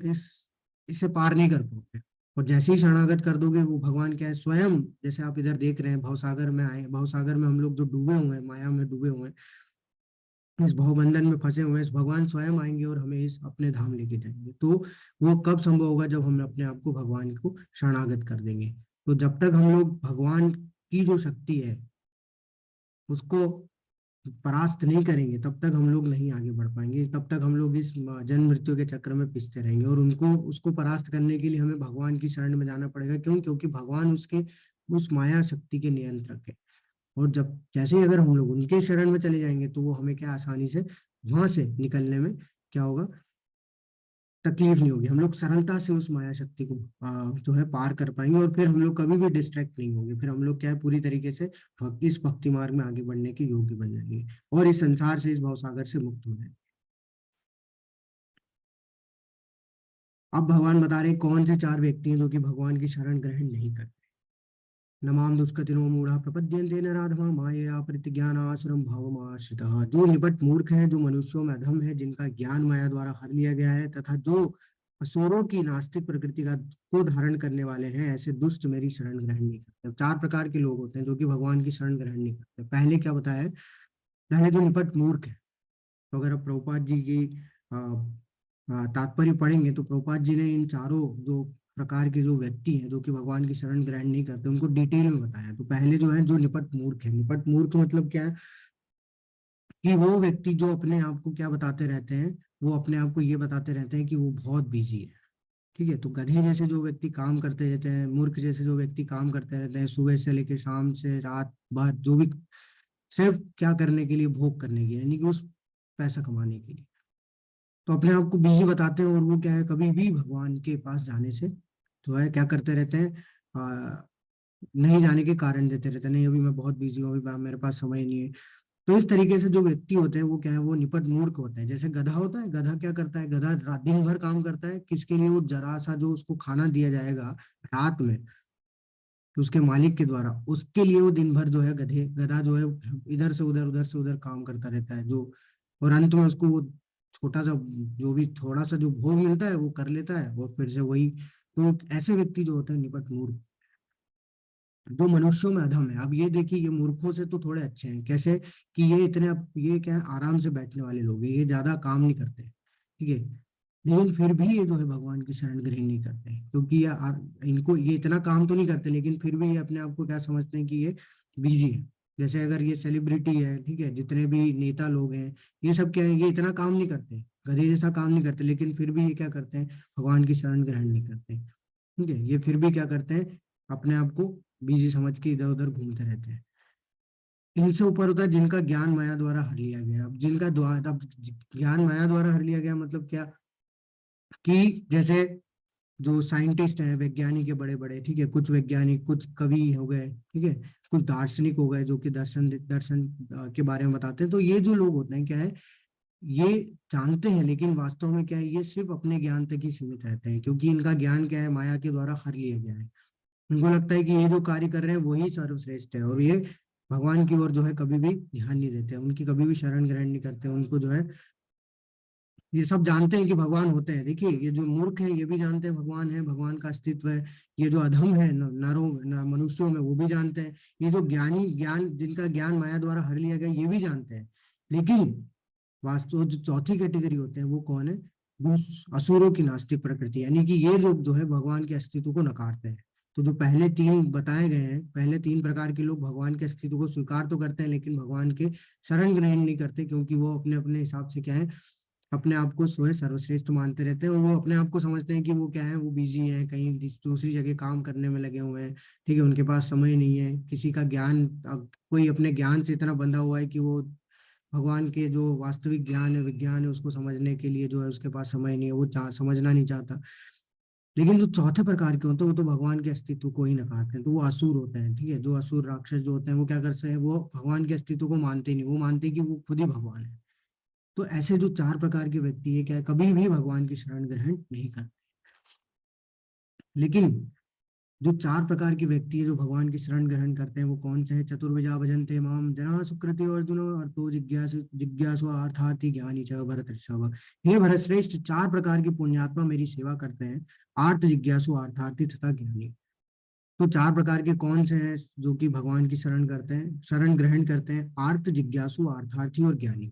इसे पार नहीं कर पाओगे। और जैसे ही शरणागत कर दोगे, वो भगवान क्या है, स्वयं, जैसे आप इधर देख रहे हैं भवसागर में आए, भवसागर में हम लोग जो डूबे हुए हैं, माया में डूबे हुए हैं, इस भवबंधन में फंसे हुए हैं, इस भगवान स्वयं आएंगे और हमें इस अपने धाम लेके जाएंगे। तो वो कब संभव होगा, जब हम अपने आप को भगवान को शरणागत कर देंगे। तो जब तक हम लोग भगवान की जो शक्ति है उसको परास्त नहीं करेंगे, तब तक हम लोग नहीं आगे बढ़ पाएंगे। तब तक हम लोग इस जन्म मृत्यु के चक्र में पिसते रहेंगे। और उनको उसको परास्त करने के लिए हमें भगवान की शरण में जाना पड़ेगा। क्यों? क्योंकि भगवान उसके उस माया शक्ति के नियंत्रक है। और जब जैसे ही अगर हम लोग उनके शरण में चले जाएंगे, तो वो हमें क्या आसानी से वहां से निकलने में क्या होगा, तकलीफ नहीं होगी। हम लोग सरलता से उस माया शक्ति को जो है पार कर पाएंगे। और फिर हम लोग कभी भी डिस्ट्रैक्ट नहीं होंगे। फिर हम लोग क्या है, पूरी तरीके से इस भक्ति मार्ग में आगे बढ़ने के योग्य बन जाएंगे, और इस संसार से, इस भवसागर से मुक्त हो जाएंगे। अब भगवान बता रहे कौन से चार व्यक्ति हैं जो कि भगवान की शरण ग्रहण नहीं करते। नमाम दुष्कृतिनो मूढ़ा प्रपद्यन्ते नराधमा मायया प्रतिज्ञानासुरं भावमाश्रितः। जो निपट मूर्ख हैं, जो मनुष्यों में अधम है, जिनका ज्ञान माया द्वारा हर लिया गया है, तथा जो असुरों की नास्तिक प्रकृति का को धारण करने वाले हैं, ऐसे दुष्ट मेरी शरण ग्रहण नहीं करते। चार प्रकार के लोग होते हैं जो कि भगवान की शरण ग्रहण नहीं करते। पहले क्या बताया है? पहले जो निपट मूर्ख है। तो अगर आप प्रभुपाद जी की तात्पर्य पढ़ेंगे, तो प्रभुपाद जी ने इन चारों जो प्रकार के जो व्यक्ति हैं जो कि भगवान की शरण ग्रहण नहीं करते, उनको डिटेल में बताया। तो पहले जो है, जो निपट मूर्ख है। निपट मूर्ख मतलब क्या है, कि वो व्यक्ति जो अपने आप को क्या बताते रहते हैं, वो अपने आप को ये बताते रहते हैं कि वो बहुत बिजी है। ठीक है। तो गधे जैसे जो व्यक्ति काम करते रहते हैं, मूर्ख जैसे जो व्यक्ति काम करते रहते हैं, सुबह से लेकर शाम से रात भर, जो भी सिर्फ क्या करने के लिए, भोग करने के लिए, यानी कि उस पैसा कमाने के लिए, तो अपने आप को बिजी बताते हैं। और वो क्या है, कभी भी भगवान के पास जाने से जो है क्या करते रहते हैं, नहीं जाने के कारण देते रहते हैं। नहीं, अभी मैं बहुत बिजी हूँ, अभी मेरे पास समय नहीं है। तो इस तरीके से जो व्यक्ति होते हैं, वो क्या है, वो निपट मूर्ख होते हैं। जैसे गधा होता है, गधा क्या करता है, गधा दिन भर काम करता है, किसके लिए? वो जरा सा जो उसको खाना दिया जाएगा रात में, तो उसके मालिक के द्वारा, उसके लिए वो दिन भर जो है गधा जो है इधर से उधर, उधर से उधर काम करता रहता है। जो और अंत में उसको वो छोटा सा, जो भी थोड़ा सा जो भोग मिलता है वो कर लेता है, और फिर से वही। तो ऐसे व्यक्ति जो होते हैं निपट मूर्ख, जो मनुष्यों में अधम है। अब ये देखिए, ये मूर्खों से तो थोड़े अच्छे हैं। कैसे? कि ये इतने, ये क्या है, आराम से बैठने वाले लोग हैं, ये ज्यादा काम नहीं करते। ठीक है। लेकिन फिर भी ये जो है भगवान की शरण ग्रहण नहीं करते हैं, क्योंकि इनको ये इतना काम तो नहीं करते, लेकिन फिर भी ये अपने आप को क्या समझते हैं कि ये बिजी है। जैसे अगर ये सेलिब्रिटी है, ठीक है, जितने भी नेता लोग हैं, ये सब क्या है, ये इतना काम नहीं करते, गधे जैसा काम नहीं करते, लेकिन फिर भी ये क्या करते हैं, भगवान की शरण ग्रहण नहीं करते। ठीक है। ये फिर भी क्या करते हैं, अपने आप को बिजी समझ के इधर उधर घूमते रहते हैं। इनसे ऊपर होता है जिनका ज्ञान माया द्वारा हर लिया गया। अब जिनका द्वारा, अब ज्ञान माया द्वारा हर लिया गया मतलब क्या, कि जैसे जो साइंटिस्ट हैं, वैज्ञानिक है बड़े बड़े, ठीक है, कुछ वैज्ञानिक, कुछ कवि हो गए, ठीक है, कुछ दार्शनिक हो गए जो कि दर्शन दर्शन के बारे में बताते हैं। तो ये जो लोग होते हैं क्या है, ये जानते हैं, लेकिन वास्तव में क्या है, ये सिर्फ अपने ज्ञान तक ही सीमित रहते हैं, क्योंकि इनका ज्ञान क्या है, माया के द्वारा हर लिया गया है। उनको लगता है कि ये जो कार्य कर रहे हैं वही सर्वश्रेष्ठ है, और ये भगवान की ओर जो है कभी भी ध्यान नहीं देते, उनकी कभी भी शरण ग्रहण नहीं करते। उनको जो है, ये सब जानते हैं कि भगवान होते हैं। देखिए, ये जो मूर्ख है, ये भी जानते हैं भगवान है, भगवान का अस्तित्व है। ये जो अधम है, नरों मनुष्यों में, वो भी जानते हैं। ये जो ज्ञानी, ज्ञान जिनका ज्ञान माया द्वारा हर लिया गया, ये भी जानते हैं। लेकिन वास्तव जो चौथी कैटेगरी होते हैं, वो कौन है? असुरों की नास्तिक प्रकृति, यानी कि ये लोग जो है भगवान के अस्तित्व को नकारते हैं। तो जो पहले तीन बताए गए हैं, पहले तीन प्रकार के लोग भगवान के अस्तित्व को स्वीकार तो करते हैं, लेकिन भगवान के शरण ग्रहण नहीं करते, क्योंकि वो अपने अपने हिसाब से क्या है, अपने आप को स्वयं सर्वश्रेष्ठ मानते रहते हैं। और वो अपने आप को समझते हैं कि वो क्या है, वो बिजी है, कहीं दूसरी जगह काम करने में लगे हुए हैं। ठीक है, उनके पास समय नहीं है किसी का ज्ञान। अब कोई अपने ज्ञान से इतना बंधा हुआ है कि वो भगवान के जो वास्तविक ज्ञान है, विज्ञान है, उसको समझने के लिए जो है उसके पास समय नहीं है, वो समझना नहीं चाहता। लेकिन जो चौथे प्रकार के होते हैं वो तो भगवान के अस्तित्व को ही नकारते हैं, तो वो असुर होते हैं। ठीक है, जो असुर राक्षस जो होते हैं वो क्या करते हैं, वो भगवान के अस्तित्व को मानते ही नहीं, वो मानते हैं कि वो खुद ही भगवान है। तो ऐसे जो चार प्रकार के व्यक्ति है क्या है, कभी भी भगवान की शरण ग्रहण नहीं करते। लेकिन जो चार प्रकार के व्यक्ति है जो भगवान की शरण ग्रहण करते हैं वो कौन से हैं? चतुर्विजा भजन्ते माम जना सुकृति अर्जुन अर्थो जिज्ञासु जिज्ञासु अर्थार्थी ज्ञानी च भरत ऋषभ। हे भरत श्रेष्ठ, चार प्रकार के पुण्यात्मा मेरी सेवा करते हैं, आर्त जिज्ञासु अर्थार्थी तथा ज्ञानी। तो चार प्रकार के कौन से हैं जो कि भगवान की शरण करते हैं, शरण ग्रहण करते हैं? आर्त जिज्ञासु अर्थार्थी और ज्ञानी।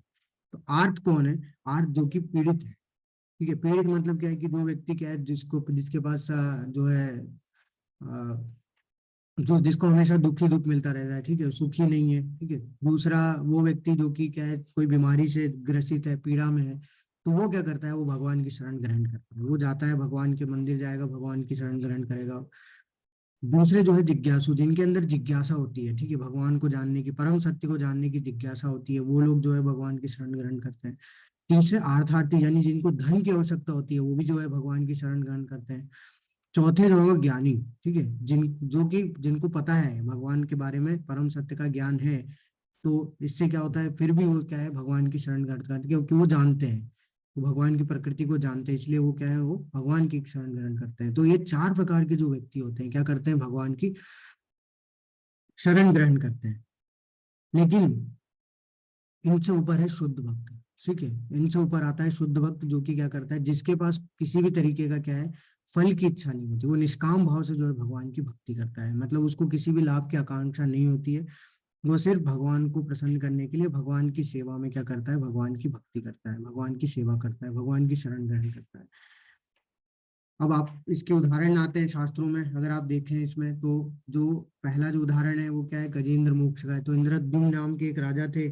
तो आर्त कौन है? आर्त जो कि पीड़ित है। ठीक है, पीड़ित मतलब क्या है कि जो व्यक्ति क्या है, जिसको जिसके पास जो है जो जिसको हमेशा दुख ही दुख मिलता रहता है, ठीक है, सुखी नहीं है। ठीक है, दूसरा वो व्यक्ति जो कि क्या है, कोई बीमारी से ग्रसित है, पीड़ा में है, तो वो क्या करता है, वो भगवान की शरण ग्रहण करता है, वो जाता है भगवान के मंदिर जाएगा, भगवान की शरण ग्रहण करेगा। दूसरे जो है जिज्ञासु, जिनके अंदर जिज्ञासा होती है, ठीक है, भगवान को जानने की, परम सत्य को जानने की जिज्ञासा होती है, वो लोग जो है भगवान की शरण ग्रहण करते हैं। तीसरे अर्थार्थी, यानी जिनको धन की आवश्यकता होती है, वो भी जो है भगवान की शरण ग्रहण करते हैं। चौथे जो है वो ज्ञानी। ठीक है, जो कि जिनको पता है भगवान के बारे में, परम सत्य का ज्ञान है, तो इससे क्या होता है, फिर भी वो क्या है, भगवान की शरण ग्रहण करते हैं, क्योंकि वो जानते हैं, वो भगवान की प्रकृति को जानते हैं, इसलिए वो क्या है, वो भगवान की शरण ग्रहण करते हैं। तो ये चार प्रकार के जो व्यक्ति होते हैं क्या करते हैं, भगवान की शरण ग्रहण करते हैं। लेकिन इनसे ऊपर है शुद्ध भक्त। ठीक है, इनसे ऊपर आता है शुद्ध भक्त, जो कि क्या करता है, जिसके पास किसी भी तरीके का क्या है, फल की इच्छा नहीं होती, वो निष्काम भाव से जो है भगवान की भक्ति करता है, मतलब उसको किसी भी लाभ की आकांक्षा नहीं होती है। वो सिर्फ भगवान को प्रसन्न करने के लिए भगवान की सेवा में क्या करता है, भगवान की भक्ति करता है, भगवान की सेवा करता है, भगवान की शरण ग्रहण करता है। अब आप इसके उदाहरण आते हैं शास्त्रों में, अगर आप देखें इसमें, तो जो पहला जो उदाहरण है वो क्या है, गजेंद्र मोक्ष का है। तो इंद्रद्युम्न नाम के एक राजा थे।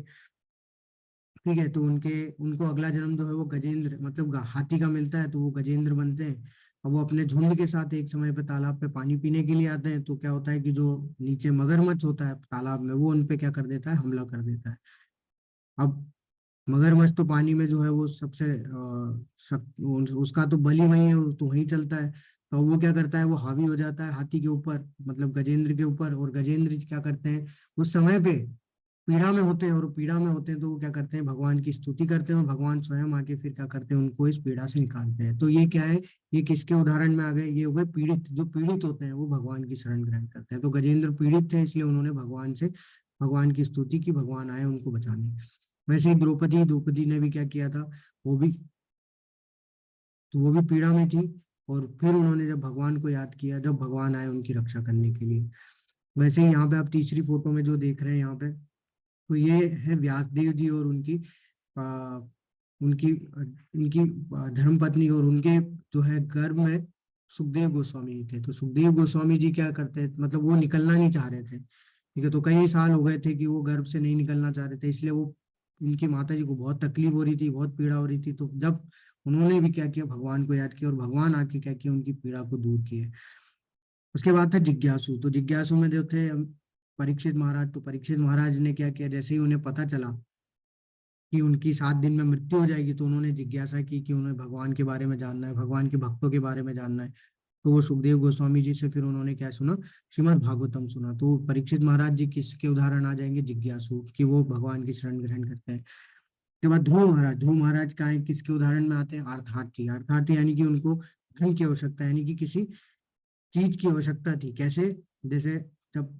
ठीक है, तो उनको अगला जन्म जो है वो गजेंद्र, मतलब हाथी का मिलता है, तो वो गजेंद्र बनते हैं। अब वो अपने झुंड के साथ एक समय पे तालाब पे पानी पीने के लिए आते हैं, तो क्या होता है कि जो नीचे मगरमच्छ होता है तालाब में, वो उनपे क्या कर देता है, हमला कर देता है। अब मगरमच्छ तो पानी में जो है वो सबसे उसका तो बल ही वही है, वो तो वही चलता है। तो वो क्या करता है, वो हावी हो जाता है हाथी के ऊपर, मतलब गजेंद्र के ऊपर, और गजेंद्र जी क्या करते हैं, उस समय पे पीड़ा में होते हैं, और पीड़ा में होते हैं तो वो क्या करते हैं, भगवान की स्तुति करते हैं, और भगवान स्वयं आके फिर क्या करते हैं, उनको इस पीड़ा से निकालते हैं। तो ये क्या है, ये किसके उदाहरण में आ गए, ये हो गए पीड़ित। जो पीड़ित होते हैं वो भगवान की शरण ग्रहण करते हैं। तो गजेंद्र पीड़ित थे, इसलिए उन्होंने भगवान की स्तुति की, भगवान आए उनको बचाने। वैसे ही द्रौपदी द्रौपदी ने भी क्या किया था, वो भी तो वो भी पीड़ा में थी, और फिर उन्होंने जब भगवान को याद किया, जब भगवान आए उनकी रक्षा करने के लिए। वैसे ही यहाँ पे आप तीसरी फोटो में जो देख रहे हैं यहाँ पे, तो ये है व्यासदेव जी और आ, उनकी धर्मपत्नी, और उनके जो है गर्भ में सुखदेव गोस्वामी जी थे। तो सुखदेव गोस्वामी जी क्या करते थे, मतलब वो निकलना नहीं चाह रहे थे। ठीक है, तो कई साल हो गए थे कि वो गर्भ से नहीं निकलना चाह रहे थे, इसलिए वो उनकी माता जी को बहुत तकलीफ हो रही थी, बहुत पीड़ा हो रही थी। तो जब उन्होंने भी क्या किया, भगवान को याद किया, और भगवान आके क्या किया, उनकी पीड़ा को दूर किए। उसके बाद था जिज्ञासु। तो जिज्ञासु में जो थे परीक्षित महाराज। तो परीक्षित महाराज ने क्या किया, जैसे ही उन्हें पता चला कि उनकी 7 दिन में मृत्यु हो जाएगी, तो उन्होंने जिज्ञासा की कि उन्हें भगवान के बारे में जानना है, भगवान के भक्तों के बारे में जानना है। तो वो सुखदेव गोस्वामी जी से फिर उन्होंने क्या सुना, श्रीमद् भागवतम सुना। तो परीक्षित महाराज जी किसके उदाहरण आ जाएंगे, जिज्ञासु, कि वो भगवान की शरण ग्रहण करते हैं। उसके बाद ध्रुव महाराज का है, किसके उदाहरण में आते हैं, अर्थार्थी। अर्थार्थी यानी कि उनको धन की आवश्यकता, यानी कि किसी चीज की आवश्यकता थी। कैसे, जैसे जब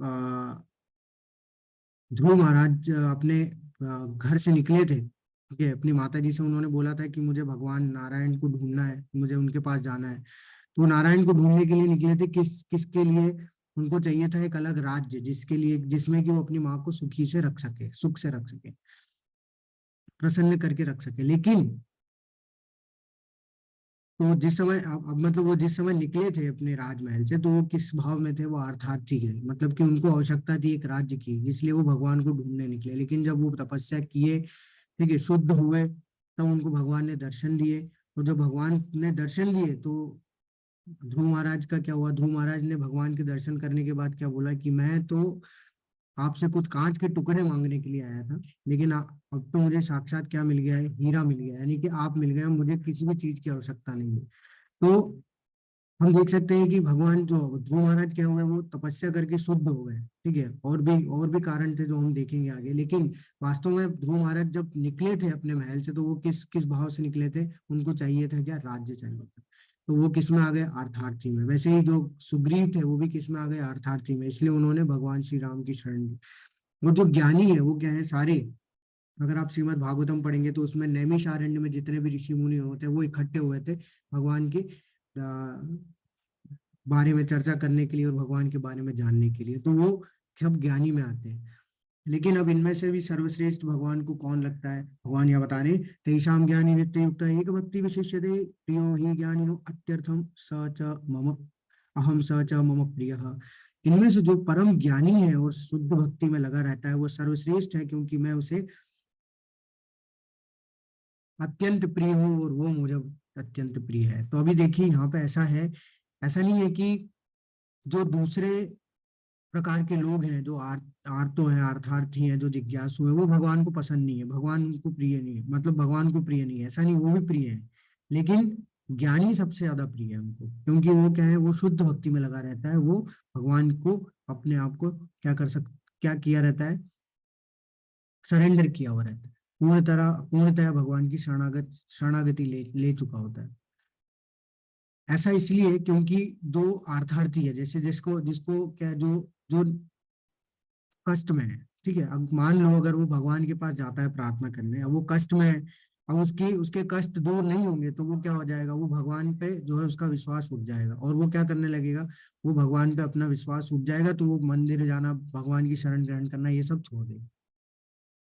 ध्रुव महाराज अपने घर से निकले थे, ठीक है, अपनी माता जी से उन्होंने बोला था कि मुझे भगवान नारायण को ढूंढना है, मुझे उनके पास जाना है। तो नारायण को ढूंढने के लिए निकले थे, किसके लिए, उनको चाहिए था एक अलग राज्य, जिसके लिए, जिसमें कि वो अपनी माँ को सुखी से रख सके, सुख से रख सके, प्रसन्न करके रख सके। लेकिन तो जिस समय अब मतलब वो जिस समय निकले थे अपने राजमहल से, तो वो किस भाव में थे, वो अर्थार्थी थे, मतलब कि उनको आवश्यकता थी एक राज्य की, इसलिए वो भगवान को ढूंढने निकले। लेकिन जब वो तपस्या किए, ठीक है, शुद्ध हुए, तब उनको भगवान ने दर्शन दिए। और जब भगवान ने दर्शन दिए, तो ध्रुव महाराज का क्या हुआ, ध्रुव महाराज ने भगवान के दर्शन करने के बाद क्या बोला कि मैं तो आपसे कुछ कांच के टुकड़े मांगने के लिए आया था, लेकिन अब तो मुझे साक्षात क्या मिल गया है, हीरा मिल गया है, यानी कि आप मिल गए हैं, मुझे किसी भी चीज की आवश्यकता नहीं है। तो हम देख सकते हैं कि भगवान जो ध्रुव महाराज क्या हुए, वो तपस्या करके शुद्ध हो गए, ठीक है। और भी कारण थे जो हम देखेंगे आगे, लेकिन वास्तव में ध्रुव महाराज जब निकले थे अपने महल से, तो वो किस किस भाव से निकले थे? उनको चाहिए था क्या? राज्य चाहिए था। तो वो किस में आ गए? अर्थार्थी में। वैसे ही जो सुग्रीव थे वो भी किस में आ गए? अर्थार्थी में। इसलिए उन्होंने भगवान श्री राम की शरण ली। वो जो ज्ञानी है वो क्या है? सारे, अगर आप श्रीमद् भागवतम पढ़ेंगे तो उसमें नैमिषारण्य में जितने भी ऋषि मुनि होते हैं वो इकट्ठे हुए थे भगवान की बारे में चर्चा करने के लिए और भगवान के बारे में जानने के लिए। तो वो सब ज्ञानी में आते हैं। लेकिन अब इनमें से भी सर्वश्रेष्ठ भगवान को कौन लगता है? भगवान यह बता रहे, तेषां ज्ञानी नित्य युक्त एक भक्ति विशिष्यते प्रियो ही ज्ञानिनो अत्यर्थम स च मम अहम स च मम प्रियः। इनमें से जो परम ज्ञानी है और शुद्ध भक्ति में लगा रहता है वो सर्वश्रेष्ठ है, क्योंकि मैं उसे अत्यंत प्रिय हूँ और वो मुझे अत्यंत प्रिय है। तो अभी देखिए यहाँ पे ऐसा है, ऐसा नहीं है कि जो दूसरे प्रकार के लोग हैं, जो आर्तो हैं, अर्थार्थी हैं, जो जिज्ञासु हैं, वो भगवान को पसंद नहीं है, भगवान को प्रिय नहीं है, मतलब भगवान को प्रिय नहीं है, ऐसा नहीं, वो भी प्रिय है। लेकिन ज्ञानी सबसे ज्यादा प्रिय है उनको, क्योंकि वो क्या है? वो शुद्ध भक्ति में लगा रहता है। वो भगवान को अपने आप को क्या किया रहता है? सरेंडर किया हुआ रहता है। पूर्णतया भगवान की शरणागति ले ले चुका होता है। ऐसा इसलिए क्योंकि जो अर्थार्थी है, जैसे जिसको जिसको क्या, जो जो कष्ट में है, ठीक है। अब मान लो अगर वो भगवान के पास जाता है प्रार्थना करने, अब वो कष्ट में है, अब उसकी उसके कष्ट दूर नहीं होंगे, तो वो क्या हो जाएगा? वो भगवान पे जो है उसका विश्वास उठ जाएगा, और वो क्या करने लगेगा? वो भगवान पे अपना विश्वास उठ जाएगा, तो वो मंदिर जाना, भगवान की शरण ग्रहण करना, ये सब छोड़ देगा,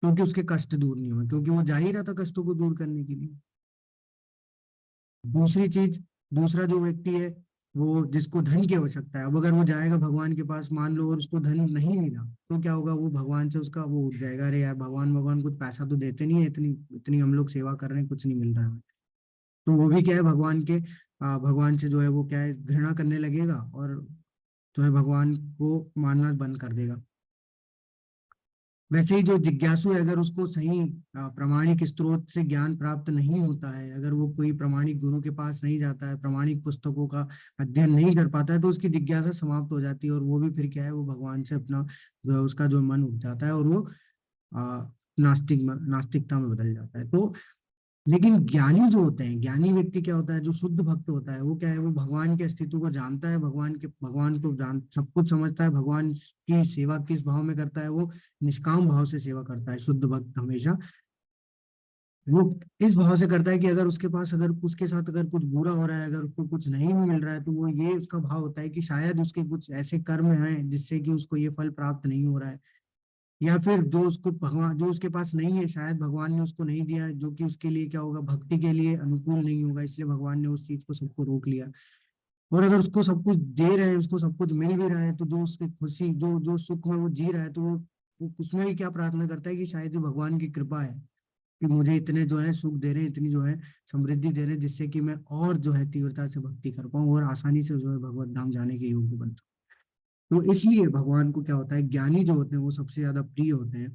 क्योंकि उसके कष्ट दूर नहीं हुए, क्योंकि वो जा ही रहा था कष्टों को दूर करने के लिए। दूसरी चीज, दूसरा जो व्यक्ति है, वो जिसको धन की आवश्यकता है, अब अगर वो जाएगा भगवान के पास, मान लो, और उसको धन नहीं मिला, तो क्या होगा? वो भगवान से उसका वो उठ जाएगा, अरे यार, भगवान भगवान कुछ पैसा तो देते नहीं है, इतनी इतनी हम लोग सेवा कर रहे हैं, कुछ नहीं मिल रहा है। तो वो भी क्या है? भगवान से जो है वो क्या है? घृणा करने लगेगा, और जो है भगवान को मानना बंद कर देगा। वैसे ही जो जिज्ञासु है, अगर उसको सही प्रामाणिक स्रोत से ज्ञान प्राप्त नहीं होता है, अगर वो कोई प्रामाणिक गुरु के पास नहीं जाता है, प्रामाणिक पुस्तकों का अध्ययन नहीं कर पाता है, तो उसकी जिज्ञासा समाप्त हो जाती है, और वो भी फिर क्या है? वो भगवान से अपना जो है उसका जो मन उठ जाता है, और वो नास्तिकता में बदल जाता है। तो लेकिन ज्ञानी जो होते हैं, ज्ञानी व्यक्ति क्या होता है? जो शुद्ध भक्त होता है, वो क्या है? वो भगवान के अस्तित्व को जानता है, भगवान को जान सब कुछ समझता है, भगवान की सेवा किस भाव में करता है? वो निष्काम भाव से सेवा करता है। शुद्ध भक्त हमेशा वो इस भाव से करता है कि अगर उसके पास, अगर उसके साथ अगर कुछ बुरा हो रहा है, अगर उसको कुछ नहीं भी मिल रहा है, तो वो ये उसका भाव होता है कि शायद उसके कुछ ऐसे कर्म हैं जिससे कि उसको ये फल प्राप्त नहीं हो रहा है, या फिर जो उसके पास नहीं है, शायद भगवान ने उसको नहीं दिया, जो कि उसके लिए क्या होगा? भक्ति के लिए अनुकूल नहीं होगा, इसलिए भगवान ने उस चीज को सबको रोक लिया। और अगर उसको सब कुछ दे रहे हैं, उसको सब कुछ मिल भी रहा है, तो जो उसकी खुशी, जो जो सुख में वो जी रहा है, तो वो उसमें भी क्या प्रार्थना करता है कि शायद ये भगवान की कृपा है कि मुझे इतने जो है सुख दे रहे हैं, इतनी जो है समृद्धि दे रहे हैं, जिससे कि मैं और जो है तीव्रता से भक्ति कर पाऊँ और आसानी से जो है भगवत धाम जाने के योग्य बन सकूं। तो इसलिए भगवान को क्या होता है? ज्ञानी जो होते हैं वो सबसे ज्यादा प्रिय होते हैं,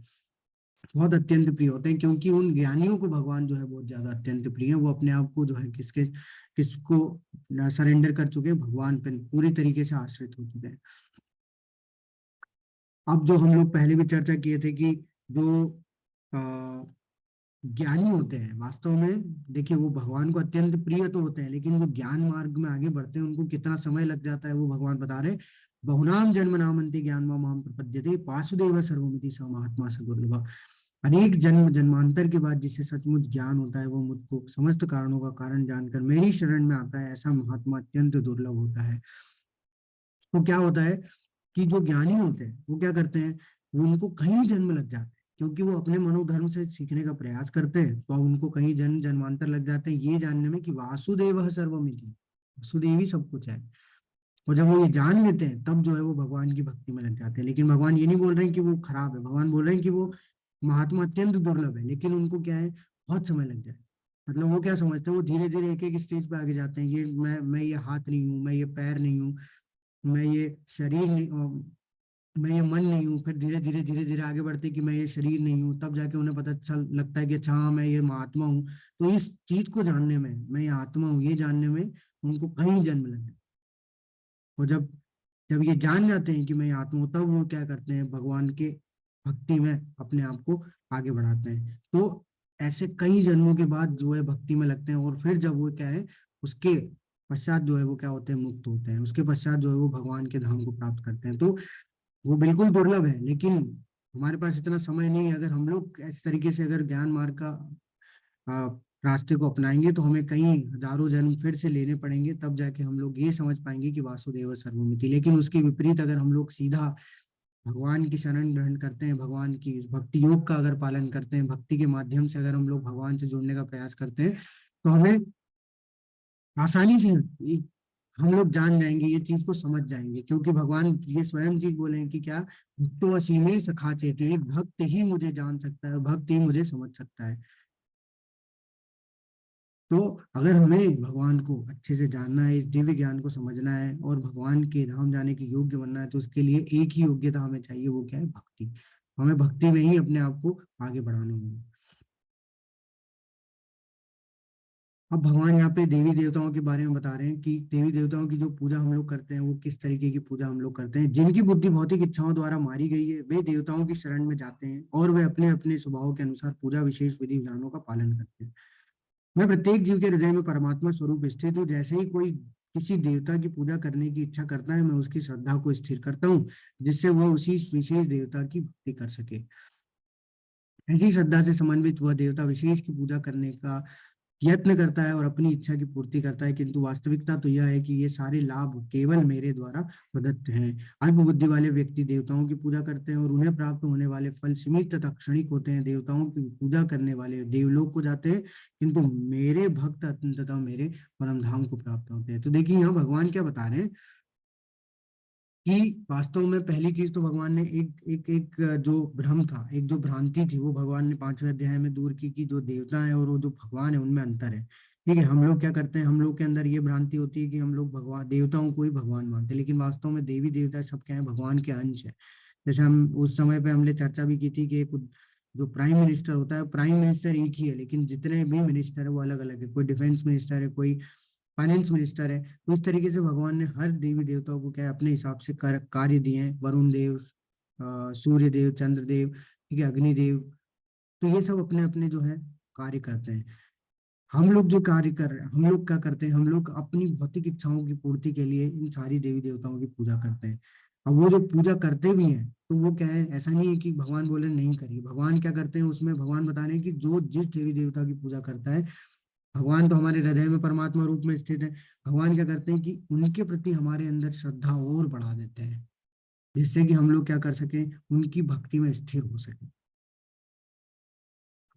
बहुत अत्यंत प्रिय होते हैं, क्योंकि उन ज्ञानियों को भगवान जो है बहुत ज्यादा अत्यंत प्रिय है। वो अपने आप को जो है किसको सरेंडर कर चुके हैं? भगवान पर पूरी तरीके से आश्रित हो चुके हैं। अब जो हम लोग पहले भी चर्चा किए थे कि जो आ, ज्ञानी होते हैं, वास्तव में देखिए, वो भगवान को अत्यंत प्रिय तो होते हैं, लेकिन वो ज्ञान मार्ग में आगे बढ़ते हैं, उनको कितना समय लग जाता है वो भगवान बता रहे। बहुनाम जन्म नामंते ज्ञान माम प्रपद्यते वासुदेव सर्वमिति स महात्मा स दुर्लभ। अनेक जन्म जन्मांतर के बाद जिसे सचमुच ज्ञान होता है, वो मुझको समस्त कारणों का कारण जानकर मेरी शरण में आता है, ऐसा महात्मा अत्यंत दुर्लभ होता है। तो क्या होता है कि जो ज्ञानी होते हैं वो क्या करते हैं? वो उनको कहीं जन्म लग जाते हैं, क्योंकि वो अपने मनोधर्म से सीखने का प्रयास करते हैं, तो उनको कहीं जन्म जन्मांतर लग जाते हैं ये जानने में कि वासुदेव सर्वमिति, वासुदेव ही सब कुछ है। और जब वो ये जान लेते हैं, तब जो है वो भगवान की भक्ति में लग जाते हैं। लेकिन भगवान ये नहीं बोल रहे हैं कि वो खराब है, भगवान बोल रहे हैं कि वो महात्मा अत्यंत दुर्लभ है, लेकिन उनको क्या है? बहुत समय लग जाए। मतलब वो क्या समझते हैं? वो धीरे धीरे एक एक स्टेज पे आगे जाते हैं, ये मैं ये हाथ नहीं हूँ, मैं ये पैर नहीं हूँ, मैं ये शरीर नहीं, मैं ये मन नहीं हूँ। फिर धीरे धीरे धीरे धीरे आगे बढ़ते कि मैं ये शरीर नहीं हूँ, तब जाके उन्हें पता चल लगता है कि अच्छा हाँ, मैं ये आत्मा हूँ। तो इस चीज को जानने में, मैं ये आत्मा हूँ ये जानने में उनको कहीं जन्म लगे। और जब जब ये जान जाते हैं कि मैं आत्मा हूँ, तब वो क्या करते हैं, भगवान के भक्ति में अपने आप को आगे बढ़ाते हैं। तो ऐसे कई जन्मों के बाद जो है भक्ति में लगते हैं, और फिर जब वो क्या है, उसके पश्चात जो है वो क्या होते हैं, मुक्त होते हैं। उसके पश्चात जो है वो भगवान के धाम को प्राप्त करते हैं। तो वो बिल्कुल दुर्लभ है, लेकिन हमारे पास इतना समय नहीं है। अगर हम लोग इस तरीके से अगर ज्ञान मार्ग का आ, रास्ते को अपनाएंगे, तो हमें कई हजारों जन्म फिर से लेने पड़ेंगे, तब जाके हम लोग ये समझ पाएंगे कि वासुदेव सर्वमिति। लेकिन उसके विपरीत अगर हम लोग सीधा भगवान की शरण ग्रहण करते हैं, भगवान की इस भक्ति योग का अगर पालन करते हैं, भक्ति के माध्यम से अगर हम लोग भगवान से जुड़ने का प्रयास करते हैं, तो हमें आसानी से हम लोग जान जाएंगे, ये चीज को समझ जाएंगे। क्योंकि भगवान ये स्वयं चीज बोले हैं कि क्या, भक्तो असी में सखा चेती, एक भक्त ही मुझे जान सकता है, भक्त ही मुझे समझ सकता है। तो अगर हमें भगवान को अच्छे से जानना है, इस दिव्य ज्ञान को समझना है और भगवान के धाम जाने के योग्य बनना है, तो उसके लिए एक ही योग्यता हमें चाहिए, वो क्या है, भक्ति। हमें भक्ति में ही अपने आप को आगे बढ़ाना होगा। अब भगवान यहाँ पे देवी देवताओं के बारे में बता रहे हैं कि देवी देवताओं की जो पूजा हम लोग करते हैं, वो किस तरीके की पूजा हम लोग करते हैं। जिनकी बुद्धि भौतिक इच्छाओं द्वारा मारी गई है, वे देवताओं की शरण में जाते हैं और वे अपने अपने स्वभाव के अनुसार पूजा विशेष विधि विधानों का पालन करते हैं। मैं प्रत्येक जीव के हृदय में परमात्मा स्वरूप स्थित हूँ। जैसे ही कोई किसी देवता की पूजा करने की इच्छा करता है, मैं उसकी श्रद्धा को स्थिर करता हूँ, जिससे वह उसी विशेष देवता की भक्ति कर सके। ऐसी श्रद्धा से समन्वित वह देवता विशेष की पूजा करने का यत्न करता है और अपनी इच्छा की पूर्ति करता है, किंतु वास्तविकता तो यह है कि ये सारे लाभ केवल मेरे द्वारा प्रदत्त हैं। अल्प बुद्धि वाले व्यक्ति देवताओं की पूजा करते हैं और उन्हें प्राप्त होने वाले फल सीमित तथा क्षणिक होते हैं। देवताओं की पूजा करने वाले देवलोक को जाते हैं, किंतु मेरे भक्त अंततः मेरे परम धाम को प्राप्त होते हैं। तो देखिए यहाँ भगवान क्या बता रहे हैं कि वास्तव में पहली चीज तो भगवान ने एक जो भ्रम था, एक जो भ्रांति थी, वो भगवान ने 5वें अध्याय में दूर की कि जो देवता है और वो जो भगवान है, उनमें अंतर है। ठीक है, हम लोग क्या करते हैं, हम लोग के अंदर ये भ्रांति होती है कि हम लोग भगवान देवताओं को ही भगवान मानते हैं, लेकिन वास्तव में देवी देवता सब क्या है, भगवान के अंश है। जैसे हम उस समय पे हमने चर्चा भी की थी कि एक जो प्राइम मिनिस्टर होता है, प्राइम मिनिस्टर एक ही है, लेकिन जितने भी मिनिस्टर है वो अलग अलग है। कोई डिफेंस मिनिस्टर है, कोई फाइनेंस मिनिस्टर है। तो इस तरीके से भगवान ने हर देवी देवताओं को क्या है, अपने हिसाब से कार्य दिए हैं। वरुण देव, सूर्य देव, चंद्र देव, ठीक है, अग्निदेव। तो ये सब अपने अपने जो है कार्य करते हैं। हम लोग जो कार्य कर रहे हैं, हम लोग क्या करते हैं, हम लोग अपनी भौतिक इच्छाओं की पूर्ति के लिए इन सारी देवी देवताओं की पूजा करते हैं। अब वो जो पूजा करते भी हैं, तो वो क्या है, ऐसा नहीं है कि भगवान बोले नहीं करिए। भगवान क्या करते हैं, उसमें भगवान बता रहे हैं कि जो जिस देवी देवता की पूजा करता है, भगवान तो हमारे हृदय में परमात्मा रूप में स्थित है। भगवान क्या करते हैं कि उनके प्रति हमारे अंदर श्रद्धा और बढ़ा देते हैं, जिससे कि हम लोग क्या कर सके, उनकी भक्ति में स्थिर हो सके,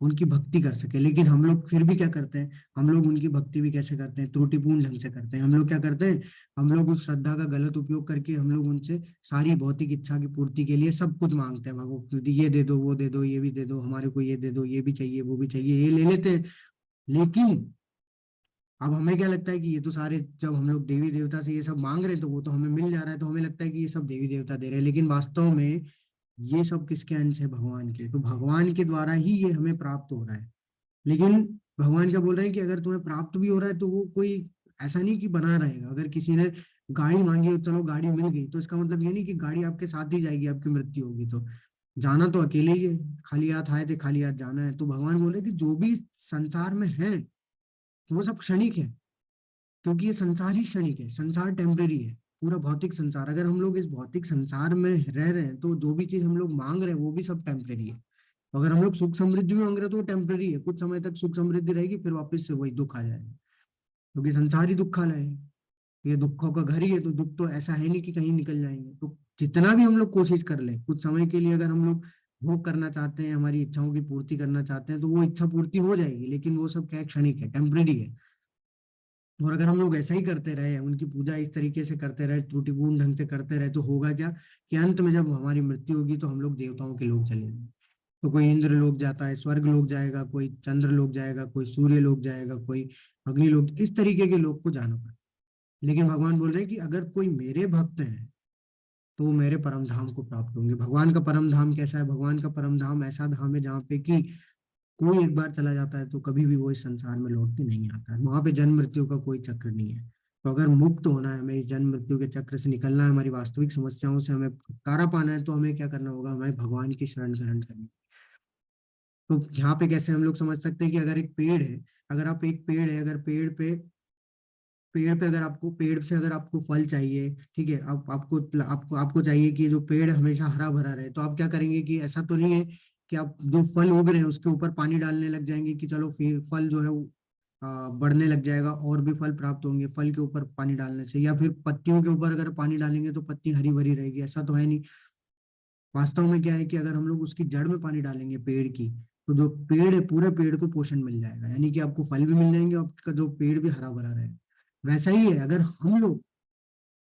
उनकी भक्ति कर सके। लेकिन हम लोग फिर भी क्या करते हैं, हम लोग उनकी भक्ति भी कैसे करते हैं, त्रुटिपूर्ण ढंग से करते हैं। हम लोग क्या करते हैं, हम लोग उस श्रद्धा का गलत उपयोग करके हम लोग उनसे सारी भौतिक इच्छा की पूर्ति के लिए सब कुछ मांगते हैं। भगवान ये दे दो, वो दे दो, ये भी दे दो, हमारे को ये दे दो, ये भी चाहिए, वो भी चाहिए, ये ले लेते हैं। लेकिन अब हमें क्या लगता है कि ये तो सारे, जब हम लोग देवी देवता से ये सब मांग रहे हैं, तो वो तो हमें मिल जा रहा है, तो हमें लगता है कि ये सब देवी देवता दे रहे हैं। लेकिन वास्तव में ये सब किसके अंश है, भगवान के। तो भगवान के द्वारा ही ये हमें प्राप्त हो रहा है। लेकिन भगवान क्या बोल रहे हैं कि अगर तुम्हें प्राप्त भी हो रहा है, तो वो कोई ऐसा नहीं कि बना रहेगा। अगर किसी ने गाड़ी मांगी, चलो गाड़ी मिल गई, तो इसका मतलब ये नहीं कि गाड़ी आपके साथ ही जाएगी, आपकी मृत्यु होगी। तो जाना तो अकेले ही है, खाली हाथ आए थे, खाली हाथ जाना है। तो भगवान बोले कि जो भी संसार में है, वो सब क्षणिक है। क्योंकि ये संसार ही क्षणिक है, संसार टेम्परेरी है, पूरा भौतिक संसार। अगर हम लोग इस भौतिक संसार में रह रहे हैं, तो जो भी चीज हम लोग मांग रहे हैं, वो भी सब टेम्परेरी है। तो अगर हम लोग सुख समृद्धि भी मांग रहे हैं, तो वो टेम्परेरी है, कुछ समय तक सुख समृद्धि रहेगी, फिर वापस से वही दुख आ जाएगा। क्योंकि संसार ही दुखालय है, ये दुखों का घर ही है। तो दुख तो ऐसा है नहीं कि कहीं निकल जाएंगे। तो जितना भी हम लोग कोशिश कर ले, कुछ समय के लिए अगर हम लोग भोग करना चाहते हैं, हमारी इच्छाओं की पूर्ति करना चाहते हैं, तो वो इच्छा पूर्ति हो जाएगी। लेकिन वो सब क्या है, क्षणिक है, टेम्परेरी है। और अगर हम लोग ऐसा ही करते रहे, उनकी पूजा इस तरीके से करते रहे, त्रुटिपूर्ण ढंग से करते रहे, तो होगा क्या कि अंत में जब हमारी मृत्यु होगी, तो हम लोग देवताओं के लोग चले जाएंगे। तो कोई इंद्र लोग जाता है, स्वर्ग लोग जाएगा, कोई चंद्र लोग जाएगा, कोई सूर्य लोग जाएगा, कोई अग्नि लोग, इस तरीके के लोग को जाना पड़ता है। लेकिन भगवान बोल रहे हैं कि अगर कोई मेरे भक्त हैं, तो वो मेरे परम धाम को प्राप्त होंगे। भगवान का परम धाम कैसा है, भगवान का परम धाम ऐसा धाम है जहाँ पे कि कोई एक बार चला जाता है, तो कभी भी वो इस संसार में लौट के नहीं आता है। वहां पे जन्म मृत्यु का कोई चक्र नहीं है। तो अगर मुक्त होना है, हमें इस जन्म मृत्यु के चक्र से निकलना है, हमारी वास्तविक समस्याओं से हमें छुटकारा पाना है, तो हमें क्या करना होगा, हमें भगवान की शरण ग्रहण करनी। तो यहाँ पे कैसे हम लोग समझ सकते हैं कि अगर एक पेड़ है, अगर आप एक पेड़ है, अगर पेड़ पे अगर आपको, पेड़ से अगर आपको फल चाहिए, ठीक है, आप आपको आपको आपको चाहिए कि जो पेड़ हमेशा हरा भरा रहे, तो आप क्या करेंगे कि ऐसा तो नहीं है कि आप जो फल उग रहे हैं उसके ऊपर पानी डालने लग जाएंगे कि चलो फल जो है वो बढ़ने लग जाएगा और भी फल प्राप्त होंगे फल के ऊपर पानी डालने से, या फिर पत्तियों के ऊपर अगर पानी डालेंगे तो पत्ती हरी भरी रहेगी, ऐसा तो है नहीं। वास्तव में क्या है कि अगर हम लोग उसकी जड़ में पानी डालेंगे पेड़ की, तो जो पेड़ है पूरे पेड़ को पोषण मिल जाएगा, यानी कि आपको फल भी मिल जाएंगे और आपका जो पेड़ भी हरा भरा रहेगा। वैसा ही है, अगर हम लोग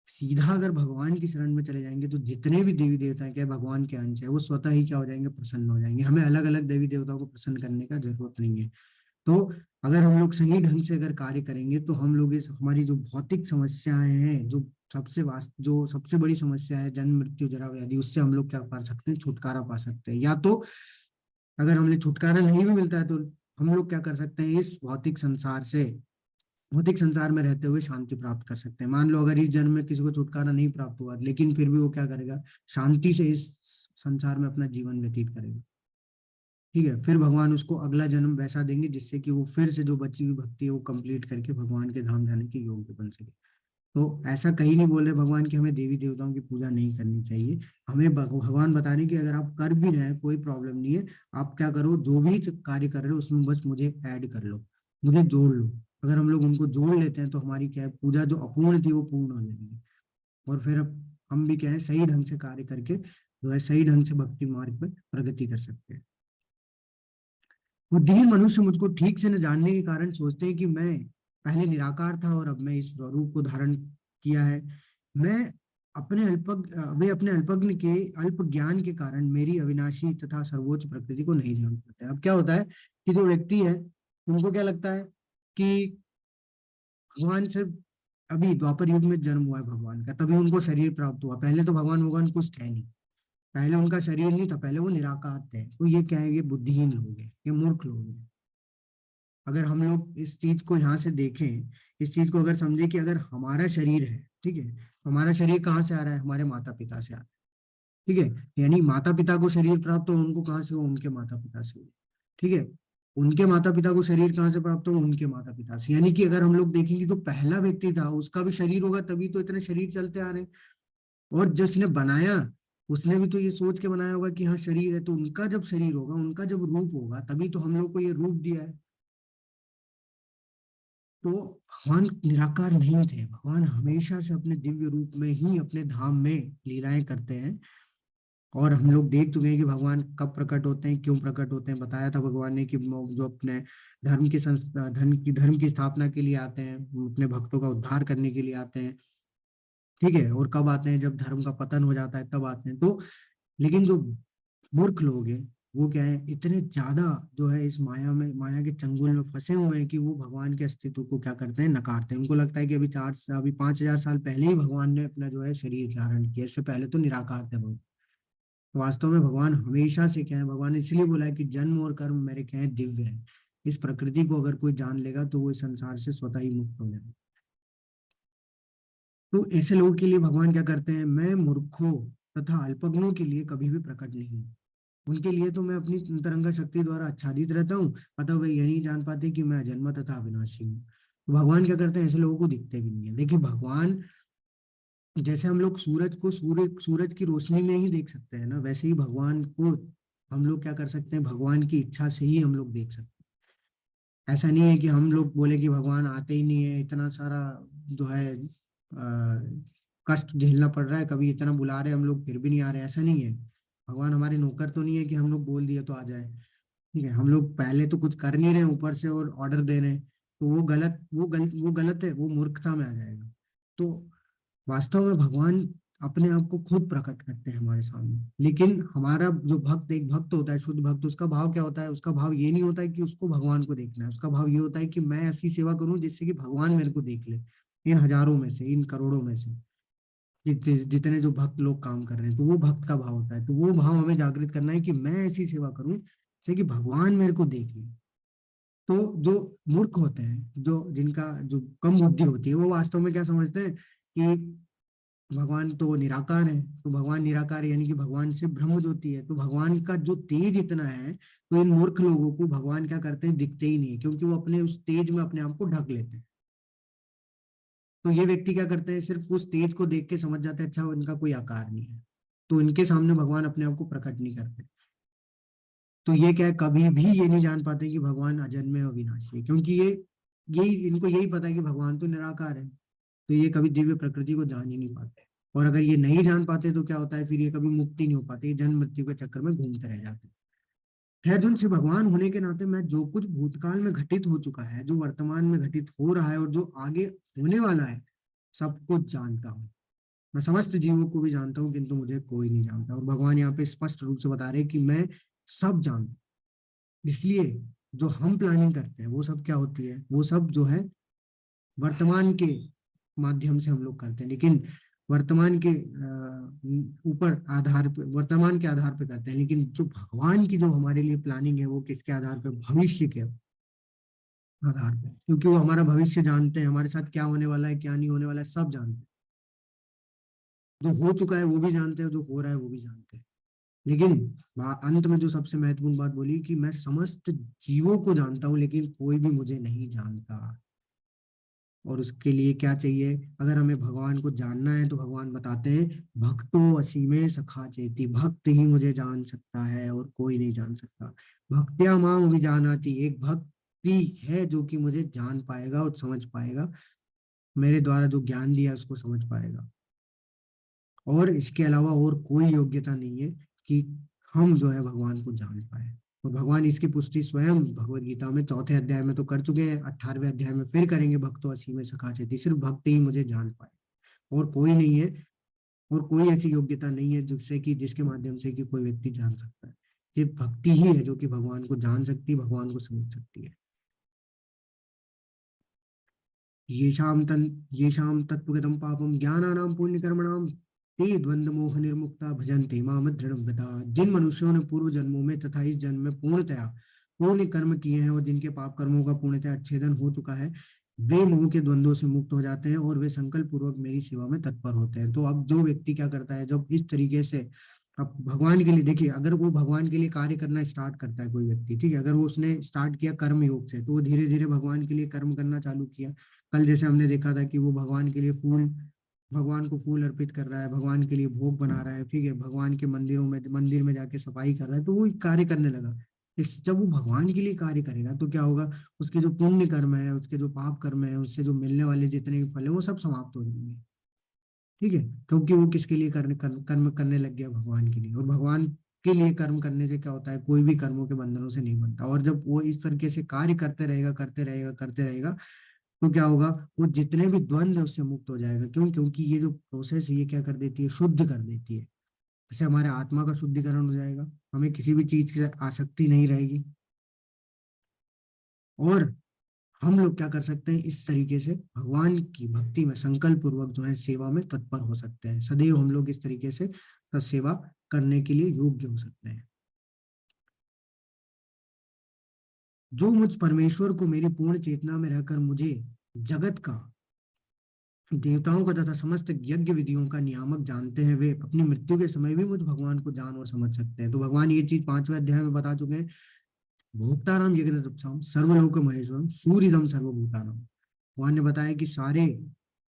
सीधा अगर भगवान की शरण में चले जाएंगे, तो जितने भी देवी देवता हैं, क्या भगवान के अंश है, वो स्वतः ही क्या हो जाएंगे, प्रसन्न हो जाएंगे। हमें अलग अलग देवी देवताओं को प्रसन्न करने का जरूरत नहीं है। तो अगर हम लोग सही ढंग से अगर कार्य करेंगे, तो हम लोग इस हमारी जो भौतिक समस्याएं हैं, जो सबसे बड़ी समस्या है, जन्म मृत्यु जरा व्याधि, उससे हम लोग क्या पा सकते हैं, छुटकारा पा सकते हैं। या तो अगर हमें छुटकारा नहीं भी मिलता है, तो हम लोग क्या कर सकते हैं, इस भौतिक संसार में रहते हुए शांति प्राप्त कर सकते हैं। मान लो अगर इस जन्म में किसी को छुटकारा नहीं प्राप्त हुआ, लेकिन फिर भी वो क्या करेगा, शांति से इस संसार में अपना जीवन व्यतीत करेगा। ठीक है, फिर भगवान उसको अगला जन्म वैसा देंगे जिससे कि वो फिर से जो बची हुई भक्ति है वो कंप्लीट करके भगवान के धाम जाने के योग्य बन सके। तो ऐसा कहीं नहीं बोल रहे भगवान कि हमें देवी देवताओं की पूजा नहीं करनी चाहिए। हमें भगवान बता रहे हैं कि अगर आप कर भी रहे हैं कोई प्रॉब्लम नहीं है, आप क्या करो, जो भी कार्य कर रहे हो उसमें बस मुझे ऐड कर लो, मुझे जोड़ लो। अगर हम लोग उनको जोड़ लेते हैं, तो हमारी क्या है, पूजा जो अपूर्ण थी वो पूर्ण हो जाएगी। और फिर अब हम भी क्या है, सही ढंग से कार्य करके जो है सही ढंग से भक्ति मार्ग पर प्रगति कर सकते हैं। बुद्धिहीन मनुष्य मुझको ठीक से न जानने के कारण सोचते हैं कि मैं पहले निराकार था और अब मैं इस स्वरूप को धारण किया है। मैं वे अपने अल्पज्ञ के अल्प ज्ञान के कारण मेरी अविनाशी तथा सर्वोच्च प्रकृति को नहीं जान पाते। अब क्या होता है कि जो व्यक्ति है, उनको क्या लगता है कि भगवान से, अभी द्वापर युग में जन्म हुआ है भगवान का, तभी उनको शरीर प्राप्त हुआ, पहले तो भगवान भगवान कुछ थे नहीं, पहले उनका शरीर नहीं था, पहले वो निराकार थे। तो ये क्या है, ये बुद्धिहीन लोग हैं, ये मूर्ख लोग हैं। अगर हम लोग इस चीज को यहाँ से देखें, इस चीज को अगर समझे कि अगर हमारा शरीर है, ठीक है, तो हमारा शरीर कहाँ से आ रहा है, हमारे माता पिता से आ रहा है। ठीक है, यानी माता पिता को शरीर प्राप्त हो, उनको कहाँ से हो, उनके माता पिता से हो। ठीक है, उनके माता पिता को शरीर कहाँ से प्राप्त हो, उनके माता पिता से। यानी कि अगर हम लोग देखेंगे जो पहला व्यक्ति था उसका भी शरीर होगा, तभी तो इतने शरीर चलते आ रहे हैं। और जिसने बनाया, उसने भी तो ये सोच के बनाया होगा कि हाँ शरीर है, तो उनका जब शरीर होगा, उनका जब रूप होगा, तभी तो हम लोग को ये रूप दिया है। तो भगवान निराकार नहीं थे, भगवान हमेशा से अपने दिव्य रूप में ही अपने धाम में लीलाएं करते हैं। और हम लोग देख चुके हैं कि भगवान कब प्रकट होते हैं, क्यों प्रकट होते हैं। बताया था भगवान ने कि वो जो अपने धर्म की स्थापना के लिए आते हैं, वो अपने भक्तों का उद्धार करने के लिए आते हैं। ठीक है, और कब आते हैं, जब धर्म का पतन हो जाता है तब आते हैं। तो लेकिन जो मूर्ख लोग हैं, वो क्या है, इतने ज्यादा जो है इस माया के चंगुल में फंसे हुए हैं कि वो भगवान के अस्तित्व को क्या करते हैं, नकारते हैं। उनको लगता है कि अभी 5,000 साल पहले ही भगवान ने अपना जो है शरीर धारण किया, इससे पहले तो निराकार थे भगवान। तो वास्तव में भगवान हमेशा से क्या है, भगवान ने इसलिए बोला है कि जन्म और कर्म मेरे क्या है, दिव्य है। इस प्रकृति को अगर कोई जान लेगा, तो वो इस संसार से स्वतः ही मुक्त हो जाएगा। तो ऐसे लोगों के लिए भगवान क्या करते हैं, मैं मूर्खों तथा अल्पज्ञों के लिए कभी भी प्रकट नहीं हूँ। उनके लिए तो मैं अपनी अंतरंगा शक्ति द्वारा आच्छादित रहता हूँ, अतः वे ये नहीं जान पाते कि मैं अजन्मा तथा अविनाशी हूँ। तो भगवान क्या करते हैं, ऐसे लोगों को दिखते भी नहीं है। देखिए भगवान, जैसे हम लोग सूरज की रोशनी में ही देख सकते हैं ना, वैसे ही भगवान को हम लोग क्या कर सकते हैं, भगवान की इच्छा से ही हम लोग देख सकते हैं। ऐसा नहीं है कि हम लोग बोले कि भगवान आते ही नहीं है, इतना सारा जो है कष्ट झेलना पड़ रहा है, कभी इतना बुला रहे हैं हम लोग फिर भी नहीं आ रहे, ऐसा नहीं है। भगवान हमारे नौकर तो नहीं है कि हम लोग बोल दिए तो आ जाए। ठीक है, हम लोग पहले तो कुछ कर नहीं रहे हैं, ऊपर से और ऑर्डर दे रहे हैं, तो वो गलत है, वो मूर्खता में आ जाएगा। तो वास्तव में भगवान अपने आप को खुद प्रकट करते हैं हमारे सामने। लेकिन हमारा जो भक्त, एक भक्त होता है, शुद्ध भक्त, उसका भाव क्या होता है, उसका भाव ये नहीं होता है कि उसको भगवान को देखना है, उसका भाव ये होता है कि मैं ऐसी सेवा करूं जिससे कि भगवान मेरे को देख ले, इन हजारों में से, इन करोड़ों में से, जितने जो भक्त लोग काम कर रहे हैं। तो वो भक्त का भाव होता है, तो वो भाव हमें जागृत करना है कि मैं ऐसी सेवा करूं जिससे कि भगवान मेरे को देख ले। तो जो मूर्ख होते हैं, जो जिनका जो कम बुद्धि होती है, वो वास्तव में क्या समझते हैं कि भगवान तो निराकार है, तो भगवान निराकार है, यानी कि भगवान से ब्रह्म ज्योति है, तो भगवान का जो तेज इतना है, तो इन मूर्ख लोगों को भगवान क्या करते हैं, दिखते ही नहीं है, क्योंकि वो अपने उस तेज में अपने आप को ढक लेते हैं। तो ये व्यक्ति क्या करते हैं, सिर्फ उस तेज को देख के समझ जाते हैं अच्छा इनका कोई आकार नहीं है, तो इनके सामने भगवान अपने आप को प्रकट नहीं करते। तो ये क्या है, कभी भी ये नहीं जान पाते कि भगवान अजन्मे और अविनाशी है, क्योंकि ये यही इनको यही पता है कि भगवान तो निराकार है, तो ये कभी दिव्य प्रकृति को जान ही नहीं पाते। और अगर ये नहीं जान पाते तो क्या होता है, फिर ये कभी मुक्ति नहीं हो पाते, ये जन्म मृत्यु के चक्कर में घूमते रह जाते हैं। है से भगवान होने के नाते मैं जो कुछ भूतकाल में घटित हो चुका है, जो वर्तमान में घटित हो रहा है और जो आगे होने वाला है, सब कुछ जानता हूँ। मैं समस्त जीवों को भी जानता हूँ, किंतु मुझे कोई नहीं जानता। और भगवान यहाँ पे स्पष्ट रूप से बता रहे हैं कि मैं सब जानता हूँ। इसलिए जो हम प्लानिंग करते हैं वो सब क्या होती है, वो सब जो है वर्तमान के माध्यम से हम लोग करते हैं, लेकिन वर्तमान के ऊपर आधार पे, वर्तमान के आधार पे करते हैं, लेकिन जो भगवान की जो हमारे लिए प्लानिंग है वो किसके आधार पे, भविष्य के आधार पे, क्योंकि वो हमारा भविष्य जानते हैं, हमारे साथ क्या होने वाला है क्या नहीं होने वाला है सब जानते हैं। जो हो चुका है वो भी जानते हैं, जो हो रहा है वो भी जानते हैं। लेकिन अंत में जो सबसे महत्वपूर्ण बात बोली कि मैं समस्त जीवों को जानता हूँ, लेकिन कोई भी मुझे नहीं जानता। और उसके लिए क्या चाहिए, अगर हमें भगवान को जानना है तो भगवान बताते हैं भक्तो असीमे सखा चेती, भक्त ही मुझे जान सकता है और कोई नहीं जान सकता। भक्त्या माम अभिजानाति, एक भक्त ही है जो कि मुझे जान पाएगा और समझ पाएगा, मेरे द्वारा जो ज्ञान दिया उसको समझ पाएगा। और इसके अलावा और कोई योग्यता नहीं है कि हम जो है भगवान को जान पाए। और भगवान इसकी पुष्टि स्वयं भगवत गीता में 4 अध्याय में तो कर चुके हैं, 18वें अध्याय में फिर करेंगे, भक्तो असी में सखा चेती, सिर्फ भक्त ही मुझे जान पाए और कोई नहीं है। और कोई ऐसी योग्यता नहीं है जिससे कि जिसके माध्यम से कि कोई व्यक्ति जान सकता है। सिर्फ भक्ति ही है जो कि भगवान को जान सकती है, भगवान को समझ सकती है। येषां तत्त्वगतं पापं ज्ञानानां पुण्यकर्मणां ते द्वंद्व मोह निर्मुक्ता भजन्ते माम दृढ़ व्रता। जिन मनुष्यों ने पूर्व जन्मों में तथा इस जन्म में पूर्णतया पुण्य कर्म किए हैं और जिनके पाप कर्मों का पूर्णतया अच्छेदन हो चुका है, वे मोह के द्वंद्वों से मुक्त हो जाते हैं और वे संकल्प पूर्वक मेरी सेवा में तत्पर होते हैं। तो अब जो व्यक्ति क्या करता है, जब इस तरीके से अब भगवान के लिए देखिए, अगर वो भगवान के लिए कार्य करना स्टार्ट करता है कोई व्यक्ति, ठीक है, अगर वो उसने स्टार्ट किया कर्म योग से, तो वो धीरे धीरे भगवान के लिए कर्म करना चालू किया। कल जैसे हमने देखा था कि वो भगवान के लिए फूल, भगवान को फूल अर्पित कर रहा है, भगवान के लिए भोग बना रहा है, ठीक है, भगवान के मंदिर में जाके सफाई कर रहा है, तो वो कार्य करने लगा। इस जब वो भगवान के लिए कार्य करेगा तो क्या होगा, उसके जो पुण्य कर्म है, उसके जो पाप कर्म है, उससे जो मिलने वाले जितने भी फल है वो सब समाप्त हो जाएंगे। ठीक है, क्योंकि वो किसके लिए कर्म करने लग गया, भगवान के लिए। और भगवान के लिए कर्म करने से क्या होता है, कोई भी कर्मों के बंधनों से नहीं बनता। और जब वो इस तरीके से कार्य करते रहेगा करते रहेगा करते रहेगा, तो क्या होगा, वो जितने भी द्वंद्व है उससे मुक्त हो जाएगा। क्यों, क्योंकि ये जो प्रोसेस है ये क्या कर देती है, शुद्ध कर देती है। जैसे हमारे आत्मा का शुद्धिकरण हो जाएगा, हमें किसी भी चीज की आसक्ति नहीं रहेगी। और हम लोग क्या कर सकते हैं, इस तरीके से भगवान की भक्ति में संकल्प पूर्वक जो है सेवा में तत्पर हो सकते हैं। सदैव हम लोग इस तरीके से सेवा करने के लिए योग्य हो सकते हैं। जो मुझ परमेश्वर को मेरी पूर्ण चेतना में रहकर मुझे जगत का, देवताओं का तथा समस्त यज्ञ विधियों का नियामक जानते हैं, वे अपनी मृत्यु के समय भी मुझ भगवान को जान और समझ सकते हैं। तो भगवान ये चीज 5वें अध्याय में बता चुके हैं, भोक्तानाम यज्ञ तपसाम सर्वलोक महेश्वरम सूर्यदम सर्वभूतानाम। भगवान ने बताया कि सारे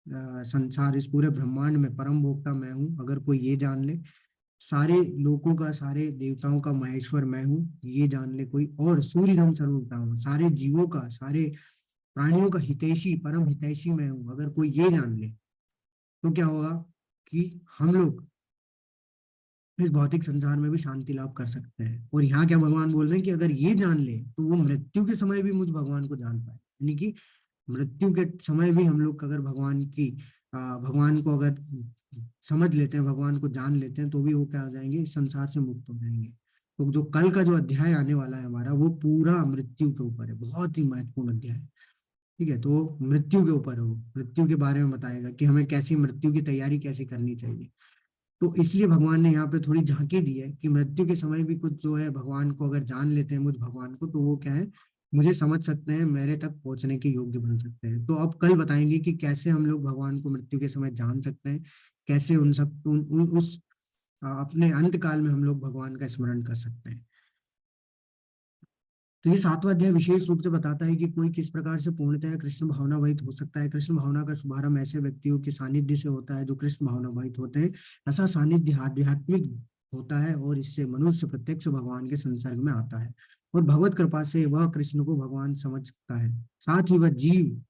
संसार, इस पूरे ब्रह्मांड में परम भोक्ता मैं हूँ, अगर कोई ये जान ले, सारे लोकों का, सारे देवताओं का महेश्वर मैं हूँ ये जान ले कोई, और सूर्यदम सर्वभूतानाम, सारे जीवों का, सारे प्राणियों का हितैषी, परम हितैषी मैं हूँ, अगर कोई ये जान ले, तो क्या होगा कि हम लोग इस भौतिक संसार में भी शांति लाभ कर सकते हैं। और यहाँ क्या भगवान बोल रहे हैं कि अगर ये जान ले तो वो मृत्यु के समय भी मुझ भगवान को जान पाए, यानी कि मृत्यु के समय भी हम लोग अगर भगवान को अगर समझ लेते हैं, भगवान को जान लेते हैं, तो भी वो क्या हो जाएंगे, इस संसार से मुक्त हो जाएंगे। तो जो कल का जो अध्याय आने वाला है हमारा, वो पूरा मृत्यु के ऊपर है, बहुत ही महत्वपूर्ण अध्याय है। ठीक है, तो मृत्यु के ऊपर है, वो मृत्यु के बारे में बताएगा कि हमें कैसी मृत्यु की तैयारी कैसे करनी चाहिए। तो इसलिए भगवान ने यहाँ पे थोड़ी झांकी दी है कि मृत्यु के समय भी कुछ जो है, भगवान को अगर जान लेते हैं, मुझ भगवान को, तो वो क्या है, मुझे समझ सकते हैं, मेरे तक पहुंचने के योग्य बन सकते हैं। तो अब कल बताएंगे कि कैसे हम लोग भगवान को मृत्यु के समय जान सकते हैं, कैसे उन सब उस अपने अंत काल में हम लोग भगवान का स्मरण कर सकते हैं। तो ये 7वां अध्याय विशेष रूप से बताता है कि कोई किस प्रकार से पूर्णतः कृष्ण भावना वहित हो सकता है। कृष्ण भावना का शुभारंभ ऐसे व्यक्तियों के सानिध्य से होता है जो कृष्ण भावना वहित होते हैं। ऐसा सानिध्य आध्यात्मिक होता है और इससे मनुष्य प्रत्यक्ष भगवान के संसर्ग में आता है और भगवत कृपा से वह कृष्ण को भगवान समझ सकता है। साथ ही वह जीव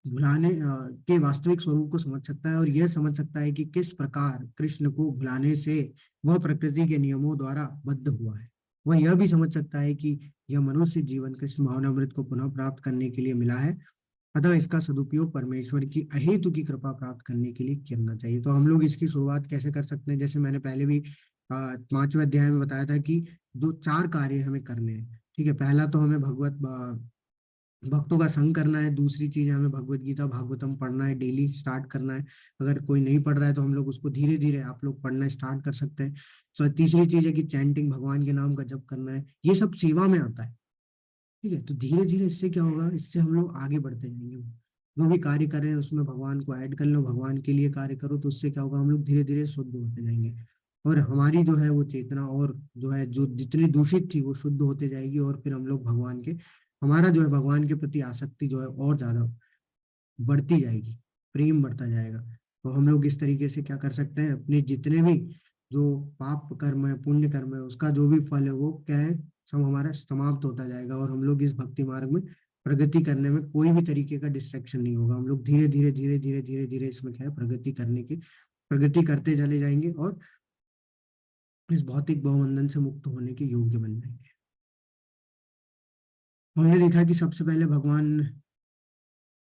भुलाने के वास्तविक स्वरूप को समझ सकता है और यह समझ सकता है कि किस प्रकार कृष्ण को भुलाने से वह प्रकृति के नियमों द्वारा बद्ध हुआ है। वह यह भी समझ सकता है कि यह मनुष्य जीवन कृष्ण भावनामृत को पुनः प्राप्त करने के लिए मिला है, अतः इसका सदुपयोग परमेश्वर की अहेतु की कृपा प्राप्त करने के लिए करना चाहिए। तो हम लोग इसकी शुरुआत कैसे कर सकते हैं? जैसे मैंने पहले भी 5वें अध्याय में बताया था कि जो 4 कार्य हमें करने हैं। ठीक है, पहला तो हमें भक्तों का संग करना है। दूसरी चीज है हमें भगवत गीता भागवतम पढ़ना है, डेली स्टार्ट करना है। अगर कोई नहीं पढ़ रहा है तो हम लोग उसको धीरे धीरे आप लोग पढ़ना स्टार्ट कर सकते हैं। सो तीसरी चीज है कि चैंटिंग, भगवान के नाम का जप करना है। ये सब सेवा में आता है। ठीक है, तो धीरे धीरे इससे क्या होगा, इससे हम लोग आगे बढ़ते जाएंगे। जो भी कार्य कर रहे हैं उसमें भगवान को ऐड कर लो, भगवान के लिए कार्य करो, तो उससे क्या होगा, हम लोग धीरे धीरे शुद्ध होते जाएंगे और हमारी जो है वो चेतना और जो है जो जितनी दूषित थी वो शुद्ध होते जाएगी और फिर हम लोग भगवान के, हमारा जो है भगवान के प्रति आसक्ति जो है और ज्यादा बढ़ती जाएगी, प्रेम बढ़ता जाएगा। तो हम लोग इस तरीके से क्या कर सकते हैं, अपने जितने भी जो पाप कर्म है, पुण्य कर्म है, उसका जो भी फल है वो क्या है, सब हमारा समाप्त होता जाएगा और हम लोग इस भक्ति मार्ग में प्रगति करने में कोई भी तरीके का डिस्ट्रैक्शन नहीं होगा। हम लोग धीरे धीरे धीरे धीरे धीरे धीरे इसमें क्या है, प्रगति करते चले जाएंगे और इस भौतिक बहुबंधन से मुक्त होने के योग्य बन जाएंगे। हमने देखा कि सबसे पहले भगवान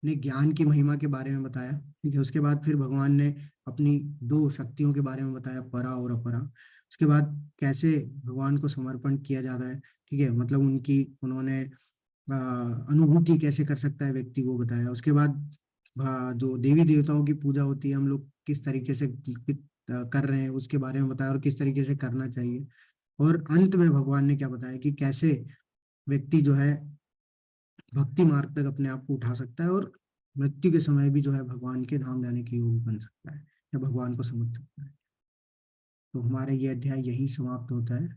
ने ज्ञान की महिमा के बारे में बताया। ठीक है, उसके बाद फिर भगवान ने अपनी 2 शक्तियों के बारे में बताया, परा और अपरा। उसके बाद कैसे भगवान को समर्पण किया जाता है। ठीक है, मतलब उनकी उन्होंने अनुभूति कैसे कर सकता है व्यक्ति, वो बताया। उसके बाद जो देवी देवताओं की पूजा होती है हम लोग किस तरीके से कर रहे हैं उसके बारे में बताया और किस तरीके से करना चाहिए। और अंत में भगवान ने क्या बताया कि कैसे व्यक्ति जो है भक्ति मार्ग तक अपने आप को उठा सकता है और मृत्यु के समय भी जो है भगवान के धाम जाने के योग्य बन सकता है या भगवान को समझ सकता है। तो हमारा ये अध्याय यही समाप्त होता है।